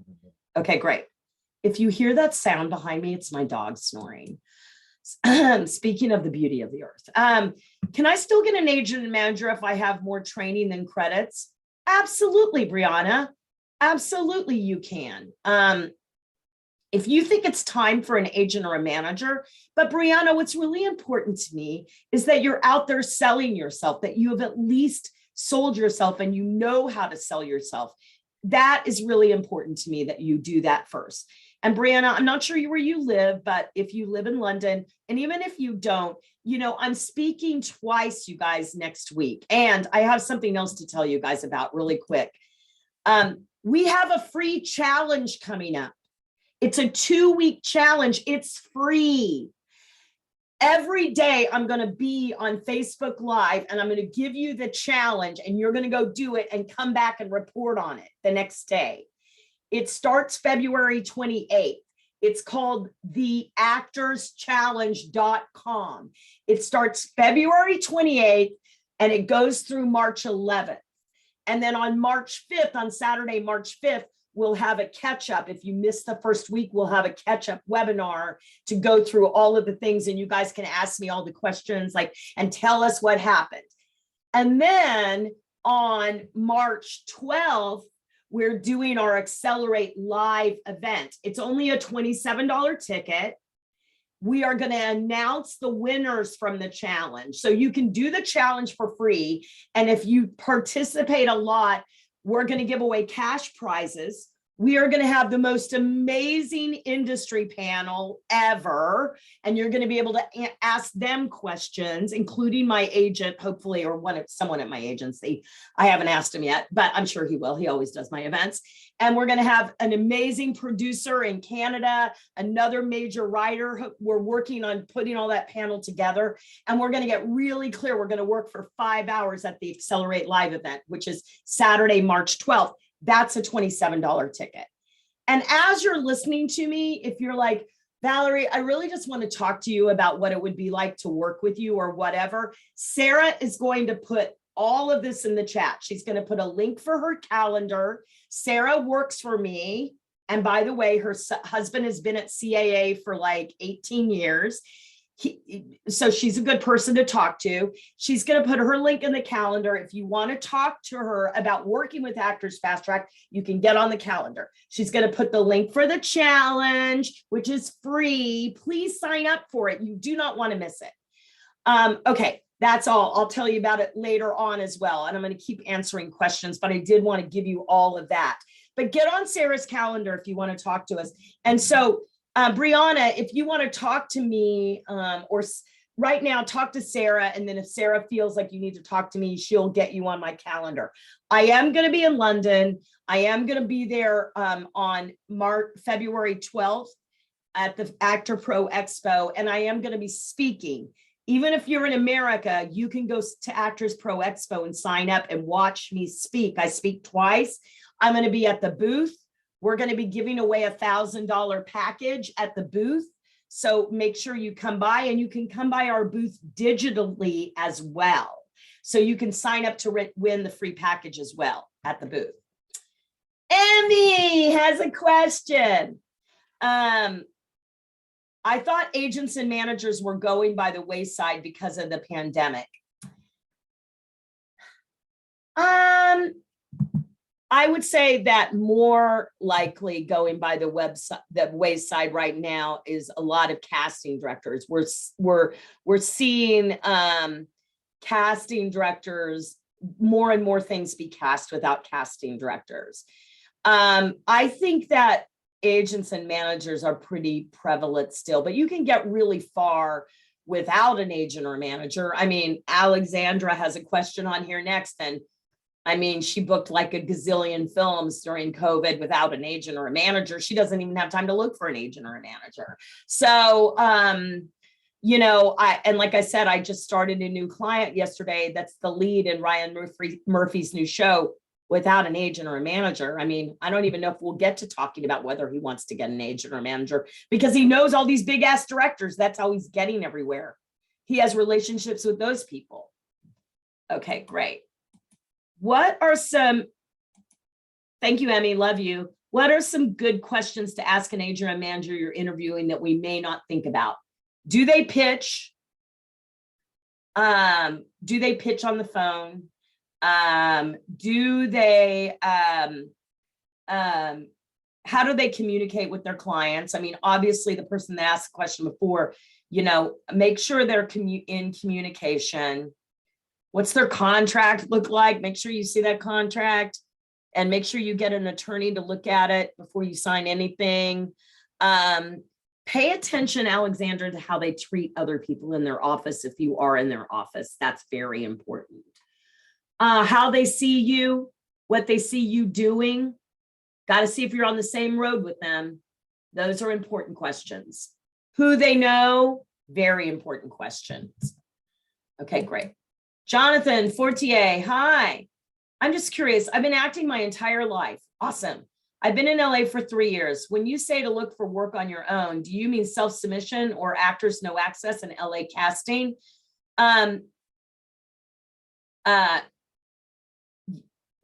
Okay, great. If you hear that sound behind me, it's my dog snoring. Speaking of the beauty of the earth, can I still get an agent and manager if I have more training than credits? Absolutely, Brianna. Absolutely, you can. If you think it's time for an agent or a manager, but Brianna, what's really important to me is that you're out there selling yourself, that you have at least sold yourself and you know how to sell yourself. That is really important to me, that you do that first. And Brianna, I'm not sure where you live, but if you live in London, and even if you don't, you know, I'm speaking twice, you guys, next week. And I have something else to tell you guys about really quick. We have a free challenge coming up. It's a 2-week challenge. It's free. Every day I'm going to be on Facebook Live and I'm going to give you the challenge and you're going to go do it and come back and report on it the next day. It starts February 28th. It's called theactorschallenge.com. It starts February 28th and it goes through March 11th. And then on March 5th, on Saturday, March 5th, we'll have a catch up. If you missed the first week, we'll have a catch up webinar to go through all of the things. And you guys can ask me all the questions, like, and tell us what happened. And then on March 12th, we're doing our Accelerate Live event. It's only a $27 ticket. We are going to announce the winners from the challenge. So you can do the challenge for free. And if you participate a lot, we're going to give away cash prizes. We are going to have the most amazing industry panel ever. And you're going to be able to ask them questions, including my agent, hopefully, or someone at my agency. I haven't asked him yet, but I'm sure he will. He always does my events. And we're going to have an amazing producer in Canada, another major writer. We're working on putting all that panel together. And we're going to get really clear. We're going to work for 5 hours at the Accelerate Live event, which is Saturday, March 12th. That's a $27 ticket. And as you're listening to me, if you're like, Valerie, I really just want to talk to you about what it would be like to work with you or whatever, Sarah is going to put all of this in the chat. She's going to put a link for her calendar. Sarah works for me. And by the way, her husband has been at CAA for like 18 years. So she's a good person to talk to. She's going to put her link in the calendar. If you want to talk to her about working with Actors Fast Track, you can get on the calendar. She's going to put the link for the challenge, which is free. Please sign up for it. You do not want to miss it. Okay, that's all. I'll tell you about it later on as well. And I'm going to keep answering questions, but I did want to give you all of that. But get on Sarah's calendar if you want to talk to us. And so Brianna, if you want to talk to me or right now, talk to Sarah. And then if Sarah feels like you need to talk to me, she'll get you on my calendar. I am going to be in London. I am going to be there on February 12th at the Actor Pro Expo. And I am going to be speaking. Even if you're in America, you can go to Actors Pro Expo and sign up and watch me speak. I speak twice. I'm going to be at the booth. We're going to be giving away $1,000 package at the booth. So make sure you come by, and you can come by our booth digitally as well. So you can sign up to win the free package as well at the booth. Emmy has a question. I thought agents and managers were going by the wayside because of the pandemic. I would say that more likely going by the wayside right now is a lot of casting directors. We're seeing casting directors, more and more things be cast without casting directors. I think that agents and managers are pretty prevalent still, but you can get really far without an agent or manager. I mean, Alexandra has a question on here next, and I mean, she booked like a gazillion films during COVID without an agent or a manager. She doesn't even have time to look for an agent or a manager. So, you know, and like I said, I just started a new client yesterday. That's the lead in Ryan Murphy's new show without an agent or a manager. I mean, I don't even know if we'll get to talking about whether he wants to get an agent or a manager because he knows all these big ass directors. That's how he's getting everywhere. He has relationships with those people. Okay, great. What are some, thank you, Emmy, love you. What are some good questions to ask an agent or manager you're interviewing that we may not think about? Do they pitch? Do they pitch on the phone? Do they, how do they communicate with their clients? I mean, obviously the person that asked the question before, you know, make sure they're in communication. What's their contract look like? Make sure you see that contract and make sure you get an attorney to look at it before you sign anything. Pay attention, Alexandra, to how they treat other people in their office if you are in their office. That's very important. How they see you, what they see you doing. Got to see if you're on the same road with them. Those are important questions. Who they know, very important questions. Okay, great. Jonathan Fortier, hi. I'm just curious. I've been acting my entire life. Awesome. I've been in LA for 3 years. When you say to look for work on your own, do you mean self-submission or actors no access and LA casting?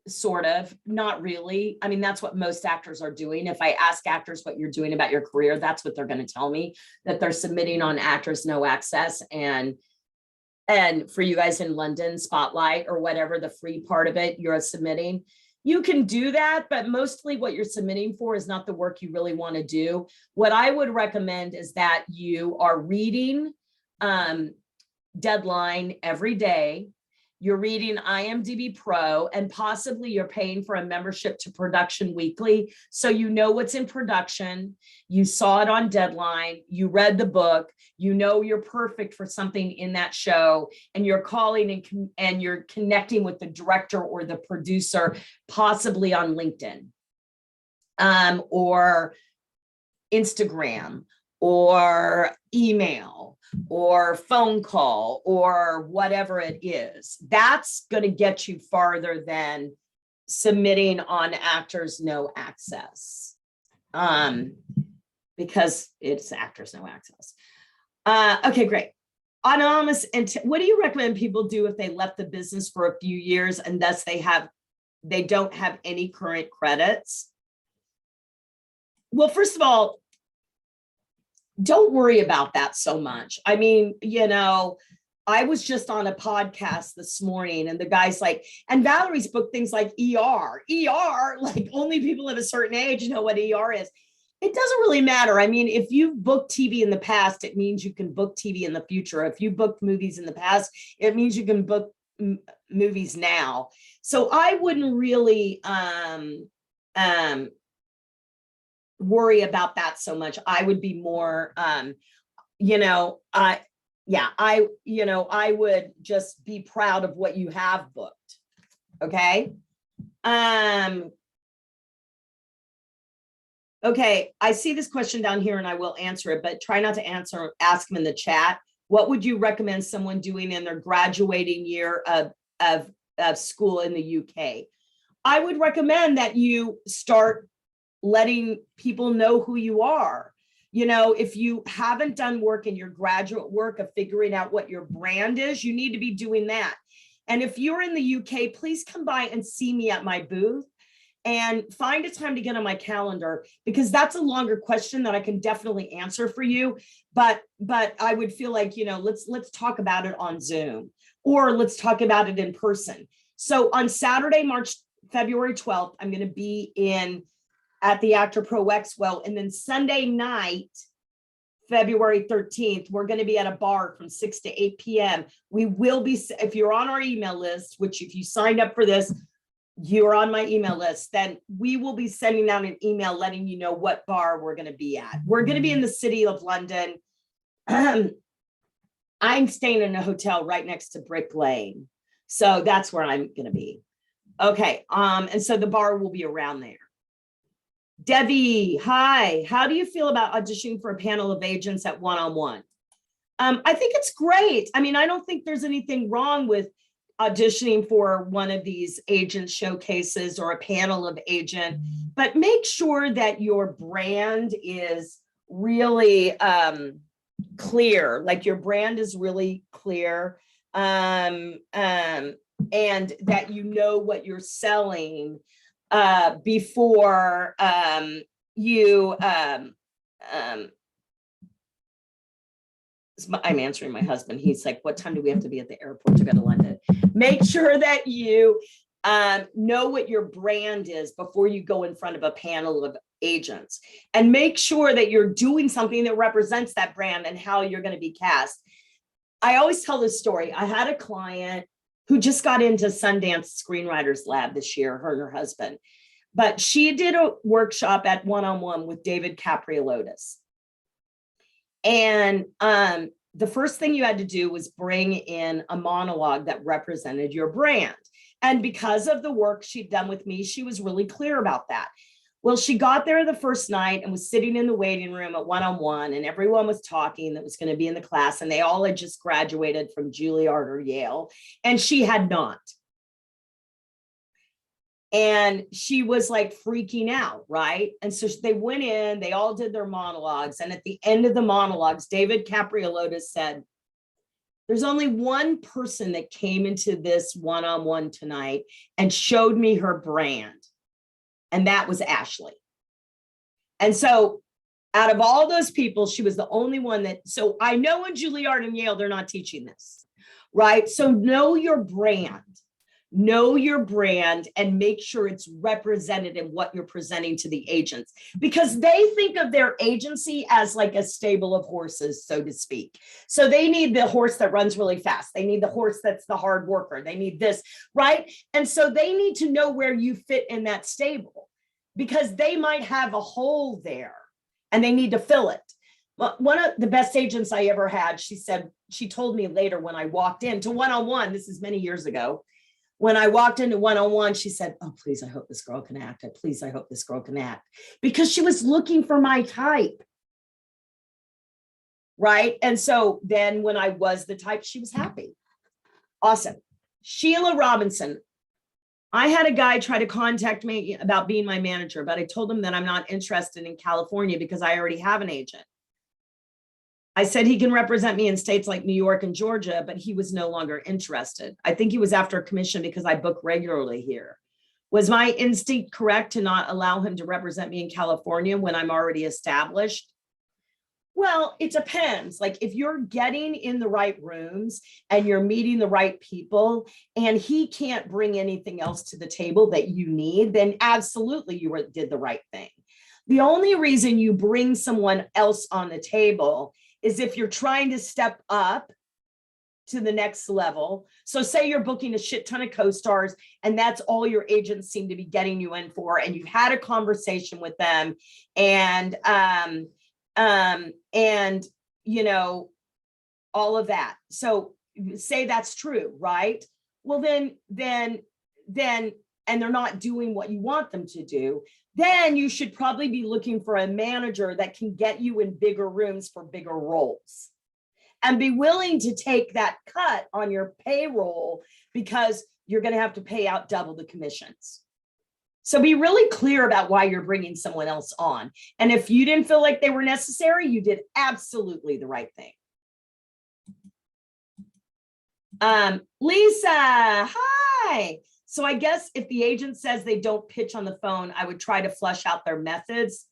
Sort of, not really. I mean, that's what most actors are doing. If I ask actors what you're doing about your career, that's what they're going to tell me, that they're submitting on actors no access. And for you guys in London, Spotlight or whatever, the free part of it, you're submitting. You can do that, but mostly what you're submitting for is not the work you really want to do. What I would recommend is that you are reading Deadline every day. You're reading IMDb Pro, and possibly you're paying for a membership to Production Weekly. So you know what's in production. You saw it on Deadline. You read the book. You know you're perfect for something in that show, and you're calling and you're connecting with the director or the producer, possibly on LinkedIn or Instagram or email or phone call or whatever it is. That's going to get you farther than submitting on actors no access, because it's actors no access. Okay, great. Anonymous, and what do you recommend people do if they left the business for a few years and thus they don't have any current credits? Well, first of all, don't worry about that so much. I mean, you know, I was just on a podcast this morning and the guy's like, and Valerie's booked things like ER, like only people at a certain age know what ER is. It doesn't really matter. I mean, if you've booked TV in the past, it means you can book TV in the future. If you booked movies in the past, it means you can book movies now. So I wouldn't really worry about that so much. I would be more, I would just be proud of what you have booked. Okay. Okay. I see this question down here and I will answer it, but try not to ask them in the chat. What would you recommend someone doing in their graduating year of school in the UK? I would recommend that you start letting people know who you are. You know, if you haven't done work in your graduate work of figuring out what your brand is, you need to be doing that. And if you're in the UK, please come by and see me at my booth and find a time to get on my calendar, because that's a longer question that I can definitely answer for you. But I would feel like, you know, let's talk about it on Zoom, or let's talk about it in person. So on Saturday, February 12th, I'm going to be at the Actor Pro Expo. And then Sunday night, February 13th, we're going to be at a bar from 6 to 8 p.m. We will be, if you're on our email list, which if you signed up for this, you're on my email list, then we will be sending out an email letting you know what bar we're going to be at. We're going to be in the city of London. I'm staying in a hotel right next to Brick Lane. So that's where I'm going to be. Okay. And so the bar will be around there. Debbie, hi. How do you feel about auditioning for a panel of agents at one-on-one? I think it's great. I mean, I don't think there's anything wrong with auditioning for one of these agent showcases or a panel of agent, but make sure that your brand is really clear, like your brand is really clear, and that you know what you're selling before you I'm answering my husband. He's like, what time do we have to be at the airport to go to London? Make sure that you know what your brand is before you go in front of a panel of agents, and make sure that you're doing something that represents that brand and how you're going to be cast. I always tell this story. I had a client who just got into Sundance Screenwriters Lab this year, her and her husband, but she did a workshop at one-on-one with David Capriolotis. And the first thing you had to do was bring in a monologue that represented your brand. And because of the work she'd done with me, she was really clear about that. Well, she got there the first night and was sitting in the waiting room at one-on-one, and everyone was talking that was going to be in the class, and they all had just graduated from Juilliard or Yale, and she had not. And she was like freaking out, right? And so they went in, they all did their monologues. And at the end of the monologues, David Capriolotis said, there's only one person that came into this one-on-one tonight and showed me her brand. And that was Ashley. And so out of all those people, she was the only one that, so I know in Juilliard and Yale, they're not teaching this, right? So know your brand. Know your brand and make sure it's represented in what you're presenting to the agents, because they think of their agency as like a stable of horses, so to speak. So they need the horse that runs really fast. They need the horse that's the hard worker. They need this, right? And so they need to know where you fit in that stable, because they might have a hole there and they need to fill it. Well, one of the best agents I ever had, she said, she told me later when I walked into one-on-one, this is many years ago, when I walked into one-on-one, she said, oh, please, I hope this girl can act. Please, I hope this girl can act. Because she was looking for my type. Right? And so then when I was the type, she was happy. Awesome. Sheila Robinson. I had a guy try to contact me about being my manager, but I told him that I'm not interested in California because I already have an agent. I said he can represent me in states like New York and Georgia, but he was no longer interested. I think he was after a commission because I book regularly here. Was my instinct correct to not allow him to represent me in California when I'm already established? Well, it depends. Like if you're getting in the right rooms and you're meeting the right people and he can't bring anything else to the table that you need, then absolutely you did the right thing. The only reason you bring someone else on the table is if you're trying to step up to the next level. So say you're booking a shit ton of co-stars and that's all your agents seem to be getting you in for, and you've had a conversation with them and you know, all of that. So say that's true, right? Well, then, and they're not doing what you want them to do, then you should probably be looking for a manager that can get you in bigger rooms for bigger roles and be willing to take that cut on your payroll because you're going to have to pay out double the commissions. So be really clear about why you're bringing someone else on. And if you didn't feel like they were necessary, you did absolutely the right thing. Lisa, hi. So I guess if the agent says they don't pitch on the phone, I would try to flush out their methods.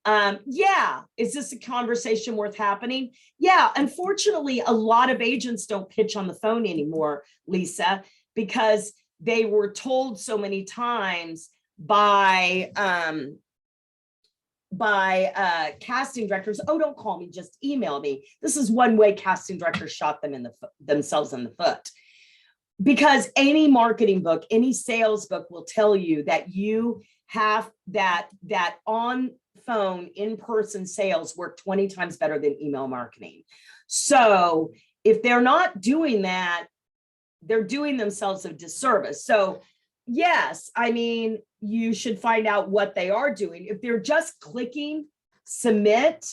Yeah, is this a conversation worth happening? Yeah, unfortunately, a lot of agents don't pitch on the phone anymore, Lisa, because they were told so many times by casting directors, oh, don't call me, just email me. This is one way casting directors shot them in themselves in the foot. Because any marketing book, any sales book will tell you that you have that on phone, in-person sales work 20 times better than email marketing. So if they're not doing that, they're doing themselves a disservice. So yes, I mean, you should find out what they are doing. If they're just clicking submit,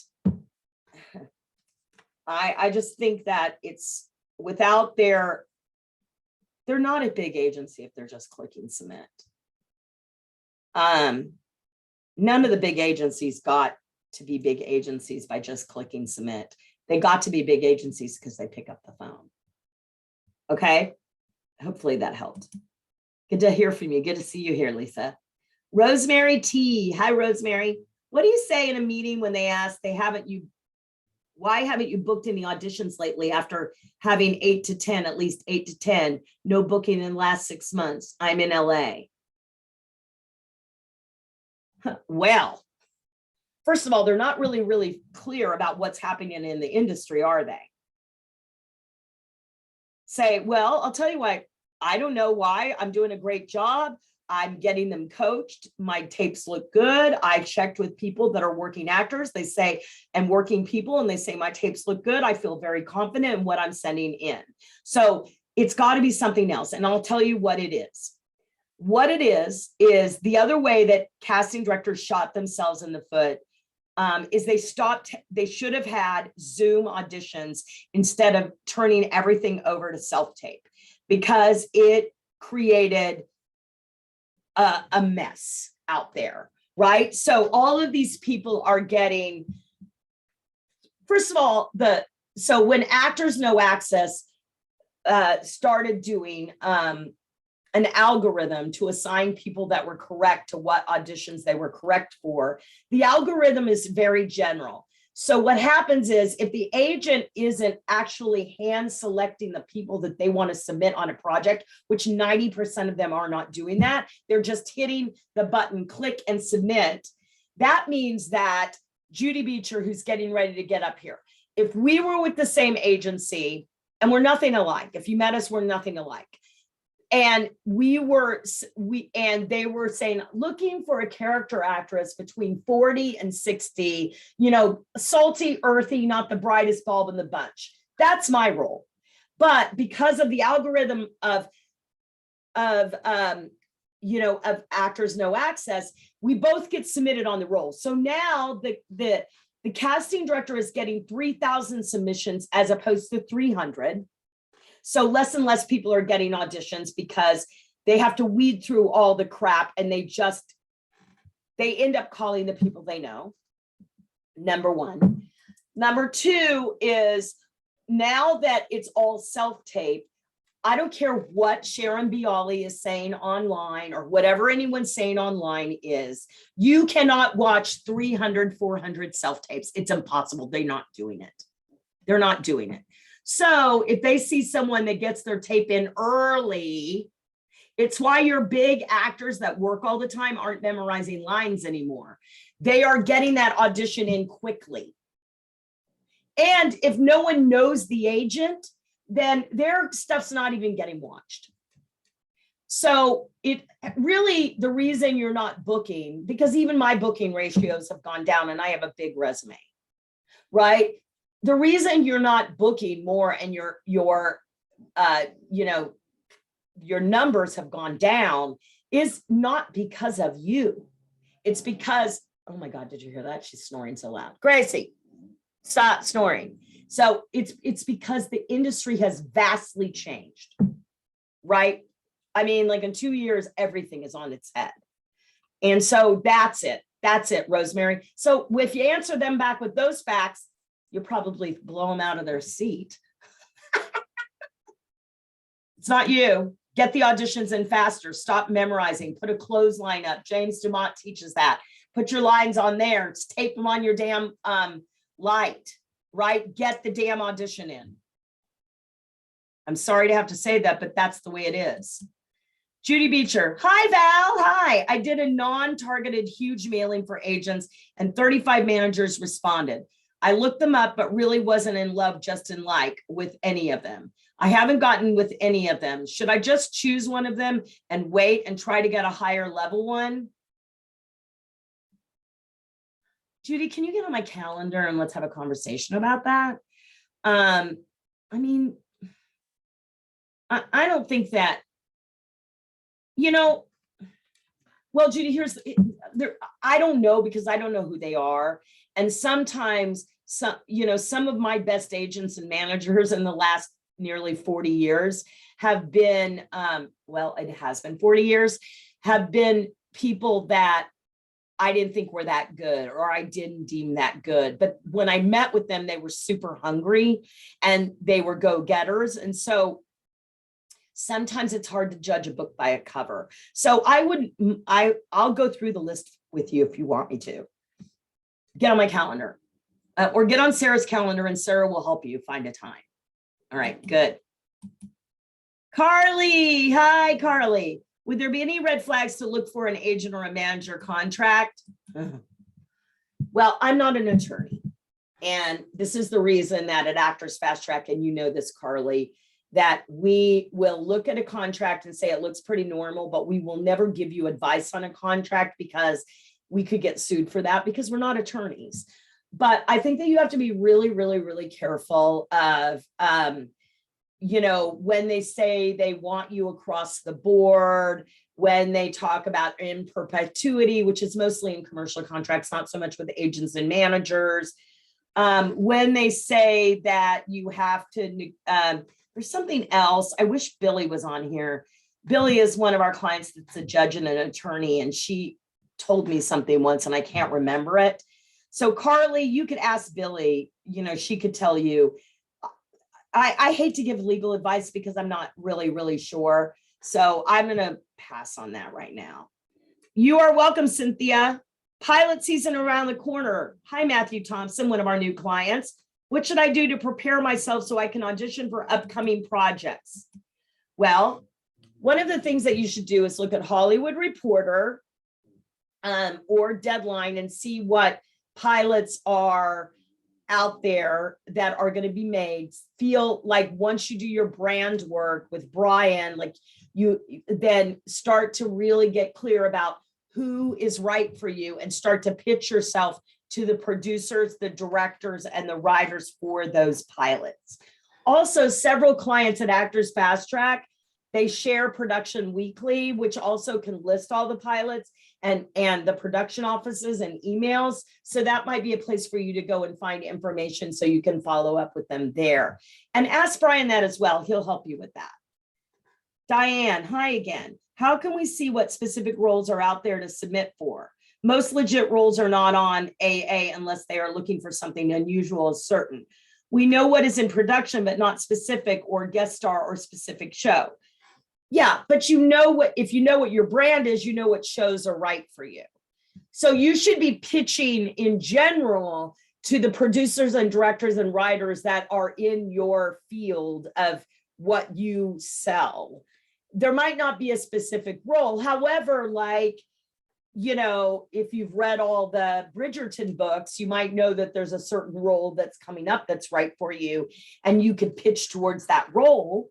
I just think that it's without they're not a big agency if they're just clicking submit. None of the big agencies got to be big agencies by just clicking submit. They got to be big agencies because they pick up the phone. Okay. Hopefully that helped. Good to hear from you. Good to see you here, Lisa. Rosemary T. Hi, Rosemary. What do you say in a meeting when they ask why haven't you booked any auditions lately after having 8 to 10, at least 8 to 10, no booking in the last 6 months? I'm in LA. Well, first of all, they're not really clear about what's happening in the industry, are they? Say, well, I'll tell you what, I don't know why. I'm doing a great job. I'm getting them coached. My tapes look good. I checked with people that are working actors. They say, and working people, and they say, my tapes look good. I feel very confident in what I'm sending in. So it's got to be something else. And I'll tell you what it is. What it is the other way that casting directors shot themselves in the foot is they should have had Zoom auditions instead of turning everything over to self-tape, because it created a mess out there, right? So all of these people are getting, first of all, so when Actors No Access started doing an algorithm to assign people that were correct to what auditions they were correct for, the algorithm is very general. So what happens is if the agent isn't actually hand selecting the people that they want to submit on a project, which 90% of them are not doing that, they're just hitting the button, click and submit. That means that Judy Beecher, who's getting ready to get up here, if we were with the same agency, and we're nothing alike, if you met us, we're nothing alike. And they were saying, looking for a character actress between 40 and 60, salty, earthy, not the brightest bulb in the bunch. That's my role. But because of the algorithm of Actors No Access, we both get submitted on the roll. So now the casting director is getting 3,000 submissions as opposed to 300. So less and less people are getting auditions because they have to weed through all the crap, and they end up calling the people they know. Number one. Number two is, now that it's all self-tape, I don't care what Sharon Bialy is saying online or whatever anyone's saying online is, you cannot watch 300, 400 self-tapes. It's impossible. They're not doing it. They're not doing it. So if they see someone that gets their tape in early, it's why your big actors that work all the time aren't memorizing lines anymore. They are getting that audition in quickly. And if no one knows the agent, then their stuff's not even getting watched. So it really, the reason you're not booking, because even my booking ratios have gone down and I have a big resume, right? The reason you're not booking more and your numbers have gone down is not because of you. It's because, oh my God, did you hear that? She's snoring so loud. Gracie, stop snoring. So it's because the industry has vastly changed, right? I mean, like in 2 years, everything is on its head. And so that's it. That's it, Rosemary. So if you answer them back with those facts, you'll probably blow them out of their seat. It's not you. Get the auditions in faster. Stop memorizing. Put a clothesline up. James Dumont teaches that. Put your lines on there. Tape them on your damn light, right? Get the damn audition in. I'm sorry to have to say that, but that's the way it is. Judy Beecher. Hi, Val. Hi. I did a non-targeted huge mailing for agents and 35 managers responded. I looked them up, but really wasn't in love, just in like with any of them. I haven't gotten with any of them. Should I just choose one of them and wait and try to get a higher level one? Judy, can you get on my calendar and let's have a conversation about that? I mean, I don't think that You know, well, Judy, here's there. I don't know because I don't know who they are. And sometimes some of my best agents and managers in the last nearly 40 years have been, well, it has been 40 years, have been people that I didn't think were that good or I didn't deem that good. But when I met with them, they were super hungry and they were go-getters. And so sometimes it's hard to judge a book by a cover. So I'll go through the list with you if you want me to. Get on my calendar or get on Sarah's calendar and Sarah will help you find a time. All right, good. Carly, hi, Carly. Would there be any red flags to look for an agent or a manager contract? Well, I'm not an attorney. And this is the reason that at Actors Fast Track, and you know this, Carly, that we will look at a contract and say it looks pretty normal, but we will never give you advice on a contract because we could get sued for that because we're not attorneys. But I think that you have to be really, really, really careful of, when they say they want you across the board, when they talk about in perpetuity, which is mostly in commercial contracts, not so much with agents and managers. When they say that you have to, there's something else. I wish Billy was on here. Billy is one of our clients that's a judge and an attorney, and she told me something once and I can't remember it. So Carly, you could ask Billy, she could tell you. I hate to give legal advice because I'm not really, really sure. So I'm going to pass on that right now. You are welcome, Cynthia. Pilot season around the corner. Hi, Matthew Thompson, one of our new clients. What should I do to prepare myself so I can audition for upcoming projects? Well, one of the things that you should do is look at Hollywood Reporter or Deadline and see what pilots are out there that are going to be made. Feel like once you do your brand work with Brian, like you then start to really get clear about who is right for you and start to pitch yourself to the producers, the directors, and the writers for those pilots. Also, several clients at Actors Fast Track, they share Production Weekly, which also can list all the pilots and the production offices and emails. So that might be a place for you to go and find information so you can follow up with them there. And ask Brian that as well. He'll help you with that. Diane, hi again. How can we see what specific roles are out there to submit for? Most legit roles are not on AA unless they are looking for something unusual or certain. We know what is in production, but not specific or guest star or specific show. Yeah, but if you know what your brand is, you know what shows are right for you. So you should be pitching in general to the producers and directors and writers that are in your field of what you sell. There might not be a specific role. However, if you've read all the Bridgerton books, you might know that there's a certain role that's coming up that's right for you, and you could pitch towards that role.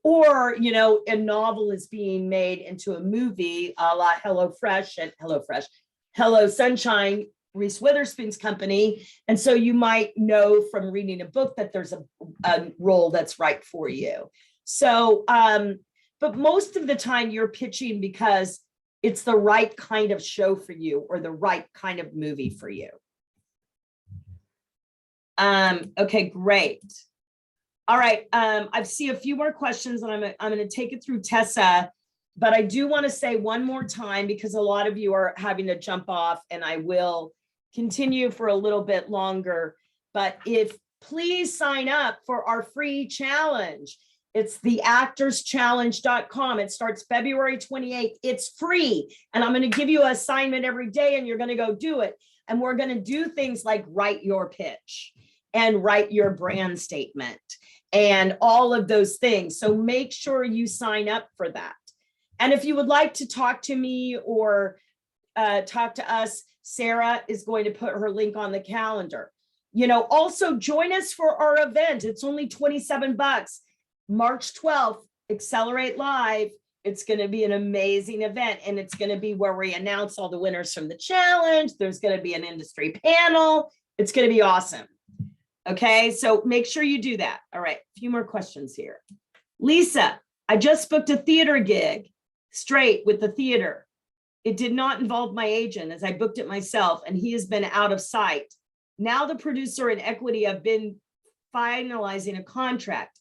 Or, a novel is being made into a movie, a la Hello Sunshine, Reese Witherspoon's company. And so you might know from reading a book that there's a role that's right for you. So, but most of the time you're pitching because it's the right kind of show for you or the right kind of movie for you. Okay, great. All right, I see a few more questions and I'm going to take it through Tessa, but I do want to say one more time because a lot of you are having to jump off and I will continue for a little bit longer, but please sign up for our free challenge. It's theactorschallenge.com. It starts February 28th. It's free. And I'm going to give you an assignment every day and you're going to go do it. And we're going to do things like write your pitch and write your brand statement and all of those things. So make sure you sign up for that. And if you would like to talk to me or talk to us, Sarah is going to put her link on the calendar. Also join us for our event. It's only $27. March 12th, Accelerate Live. It's going to be an amazing event, and it's going to be where we announce all the winners from the challenge. There's going to be an industry panel. It's going to be awesome. Okay, so make sure you do that. All right, a few more questions here. Lisa, I just booked a theater gig. Straight with the theater. It did not involve my agent as I booked it myself, and he has been out of sight. Now the producer and equity have been finalizing a contract.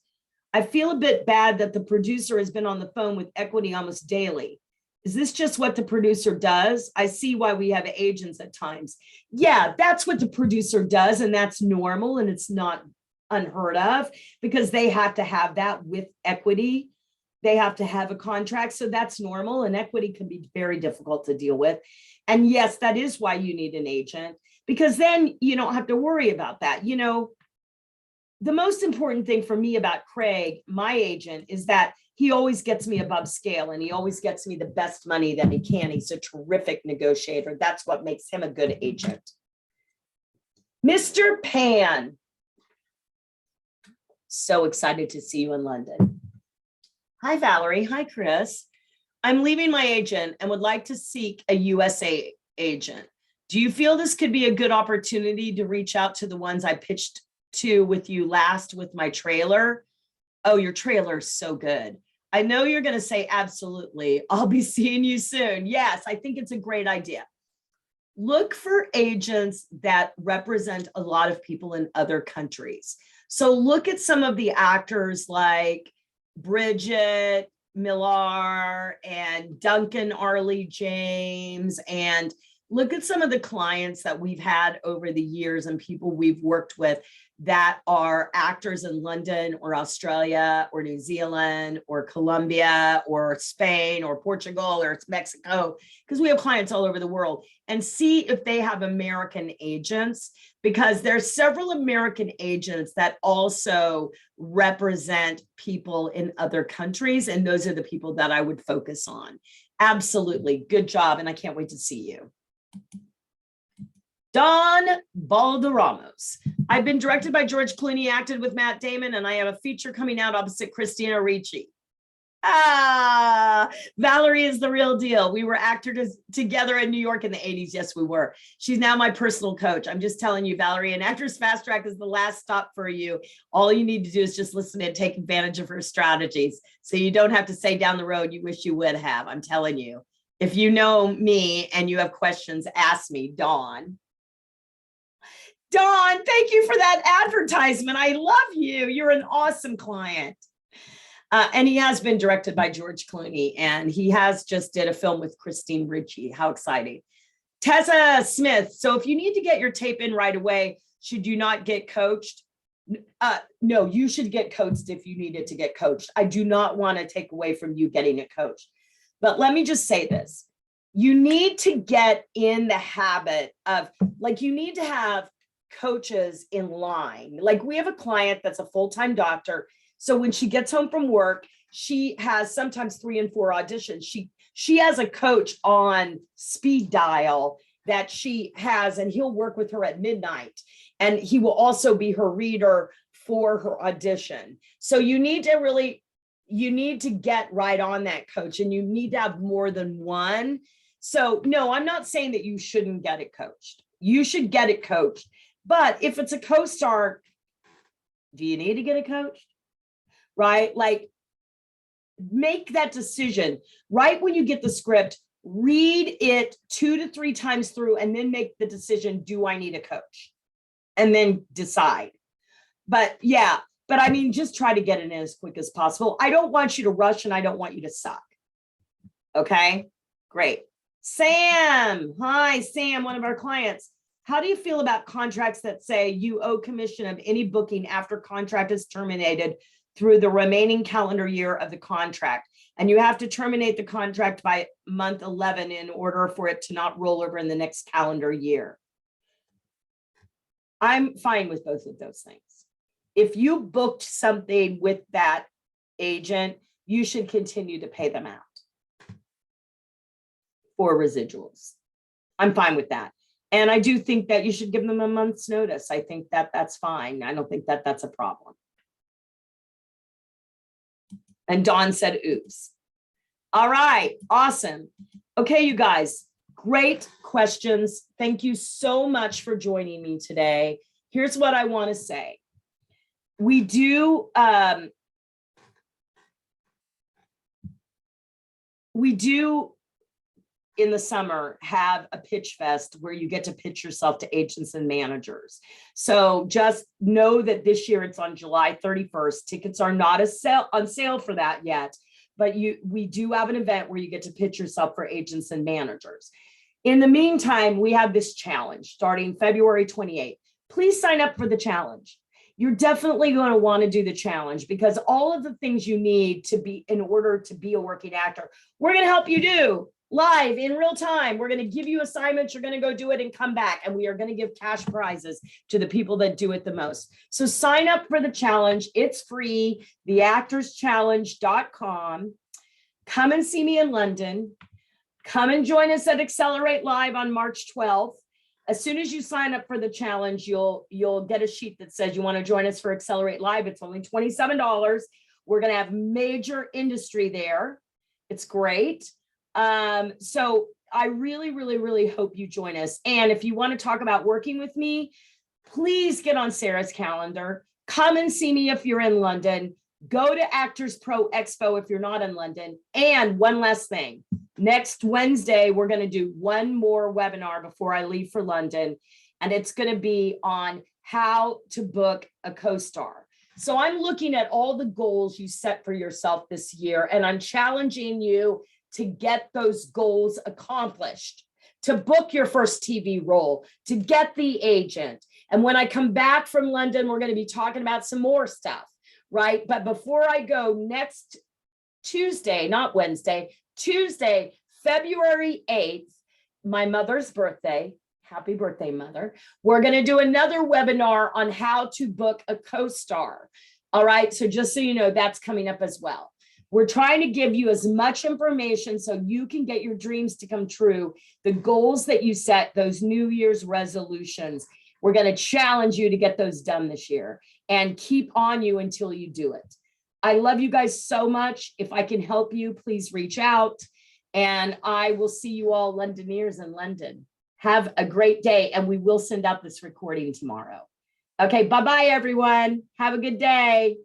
I feel a bit bad that the producer has been on the phone with equity almost daily. Is this just what the producer does? I see why we have agents at times. Yeah, that's what the producer does, and that's normal, and it's not unheard of because they have to have that with equity. They have to have a contract, so that's normal, and equity can be very difficult to deal with. And yes, that is why you need an agent, because then you don't have to worry about that. You know, the most important thing for me about Craig, my agent, is that he always gets me above scale and he always gets me the best money that he can. He's a terrific negotiator. That's what makes him a good agent. Mr. Pan. So excited to see you in London. Hi, Valerie. Hi, Chris. I'm leaving my agent and would like to seek a USA agent. Do you feel this could be a good opportunity to reach out to the ones I pitched to with you last with my trailer? Oh, your trailer is so good. I know you're going to say absolutely. I'll be seeing you soon. Yes, I think it's a great idea. Look for agents that represent a lot of people in other countries. So look at some of the actors like Bridget Millar and Duncan Arley James, and look at some of the clients that we've had over the years and people we've worked with that are actors in London or Australia or New Zealand or Colombia or Spain or Portugal or it's Mexico, because we have clients all over the world, and see if they have American agents, because there's several American agents that also represent people in other countries. And those are the people that I would focus on. Absolutely. Good job. And I can't wait to see you. Don Balderramos. I've been directed by George Clooney, acted with Matt Damon, and I have a feature coming out opposite Christina Ricci. Ah, Valerie is the real deal. We were actors together in New York in the 80s. Yes, we were. She's now my personal coach. I'm just telling you, Valerie, and Actors Fast Track is the last stop for you. All you need to do is just listen and take advantage of her strategies. So you don't have to say down the road, you wish you would have. I'm telling you, if you know me and you have questions, ask me, Dawn. Dawn, thank you for that advertisement. I love you. You're an awesome client. And he has been directed by George Clooney, and he has just did a film with Christine Ricci. How exciting. Tessa Smith. So if you need to get your tape in right away, should you not get coached? No, you should get coached if you needed to get coached. I do not want to take away from you getting it coached. But let me just say this. You need to get in the habit of, like, you need to have coaches in line. Like, we have a client that's a full-time doctor. So when she gets home from work, she has sometimes 3 and 4 auditions. She has a coach on speed dial that she has, and he'll work with her at midnight. And he will also be her reader for her audition. So you need to get right on that coach, and you need to have more than one. So no, I'm not saying that you shouldn't get it coached. You should get it coached. But if it's a co-star, do you need to get it coached? Right? Like, make that decision right when you get the script, read it 2 to 3 times through, and then make the decision, do I need a coach? And then decide. But yeah, but I mean, just try to get it in as quick as possible. I don't want you to rush, and I don't want you to suck. Okay, great. Sam, hi, Sam, one of our clients. How do you feel about contracts that say you owe commission of any booking after contract is terminated through the remaining calendar year of the contract, and you have to terminate the contract by month 11 in order for it to not roll over in the next calendar year? I'm fine with both of those things. If you booked something with that agent, you should continue to pay them out for residuals. I'm fine with that. And I do think that you should give them a month's notice. I think that that's fine. I don't think that that's a problem. And Dawn said, oops. All right, awesome. Okay, you guys, great questions. Thank you so much for joining me today. Here's what I want to say. We do, we do in the summer have a pitch fest where you get to pitch yourself to agents and managers. So just know that this year it's on July 31st. Tickets are not on sale for that yet, but we do have an event where you get to pitch yourself for agents and managers. In the meantime, we have this challenge starting February 28th. Please sign up for the challenge. You're definitely going to want to do the challenge because all of the things you need to be in order to be a working actor, we're going to help you do live in real time. We're going to give you assignments. You're going to go do it and come back. And we are going to give cash prizes to the people that do it the most. So sign up for the challenge. It's free. theactorschallenge.com. Come and see me in London. Come and join us at Accelerate Live on March 12th. As soon as you sign up for the challenge, you'll get a sheet that says you want to join us for Accelerate Live. It's only $27. We're going to have major industry there. It's great. So I really, really, really hope you join us. And if you want to talk about working with me, please get on Sarah's calendar. Come and see me if you're in London. Go to Actors Pro Expo if you're not in London. And one last thing. Next Wednesday, we're going to do one more webinar before I leave for London, and it's going to be on how to book a co-star. So I'm looking at all the goals you set for yourself this year, and I'm challenging you to get those goals accomplished, to book your first TV role, to get the agent. And when I come back from London, we're going to be talking about some more stuff, right? But before I go, next Tuesday, not Wednesday, Tuesday, February 8th, my mother's birthday. Happy birthday, Mother. We're going to do another webinar on how to book a co-star. All right. So just so you know, that's coming up as well. We're trying to give you as much information so you can get your dreams to come true, the goals that you set, those New Year's resolutions. We're going to challenge you to get those done this year and keep on you until you do it. I love you guys so much. If I can help you, please reach out. And I will see you all Londoners in London. Have a great day. And we will send out this recording tomorrow. Okay, bye-bye, everyone. Have a good day.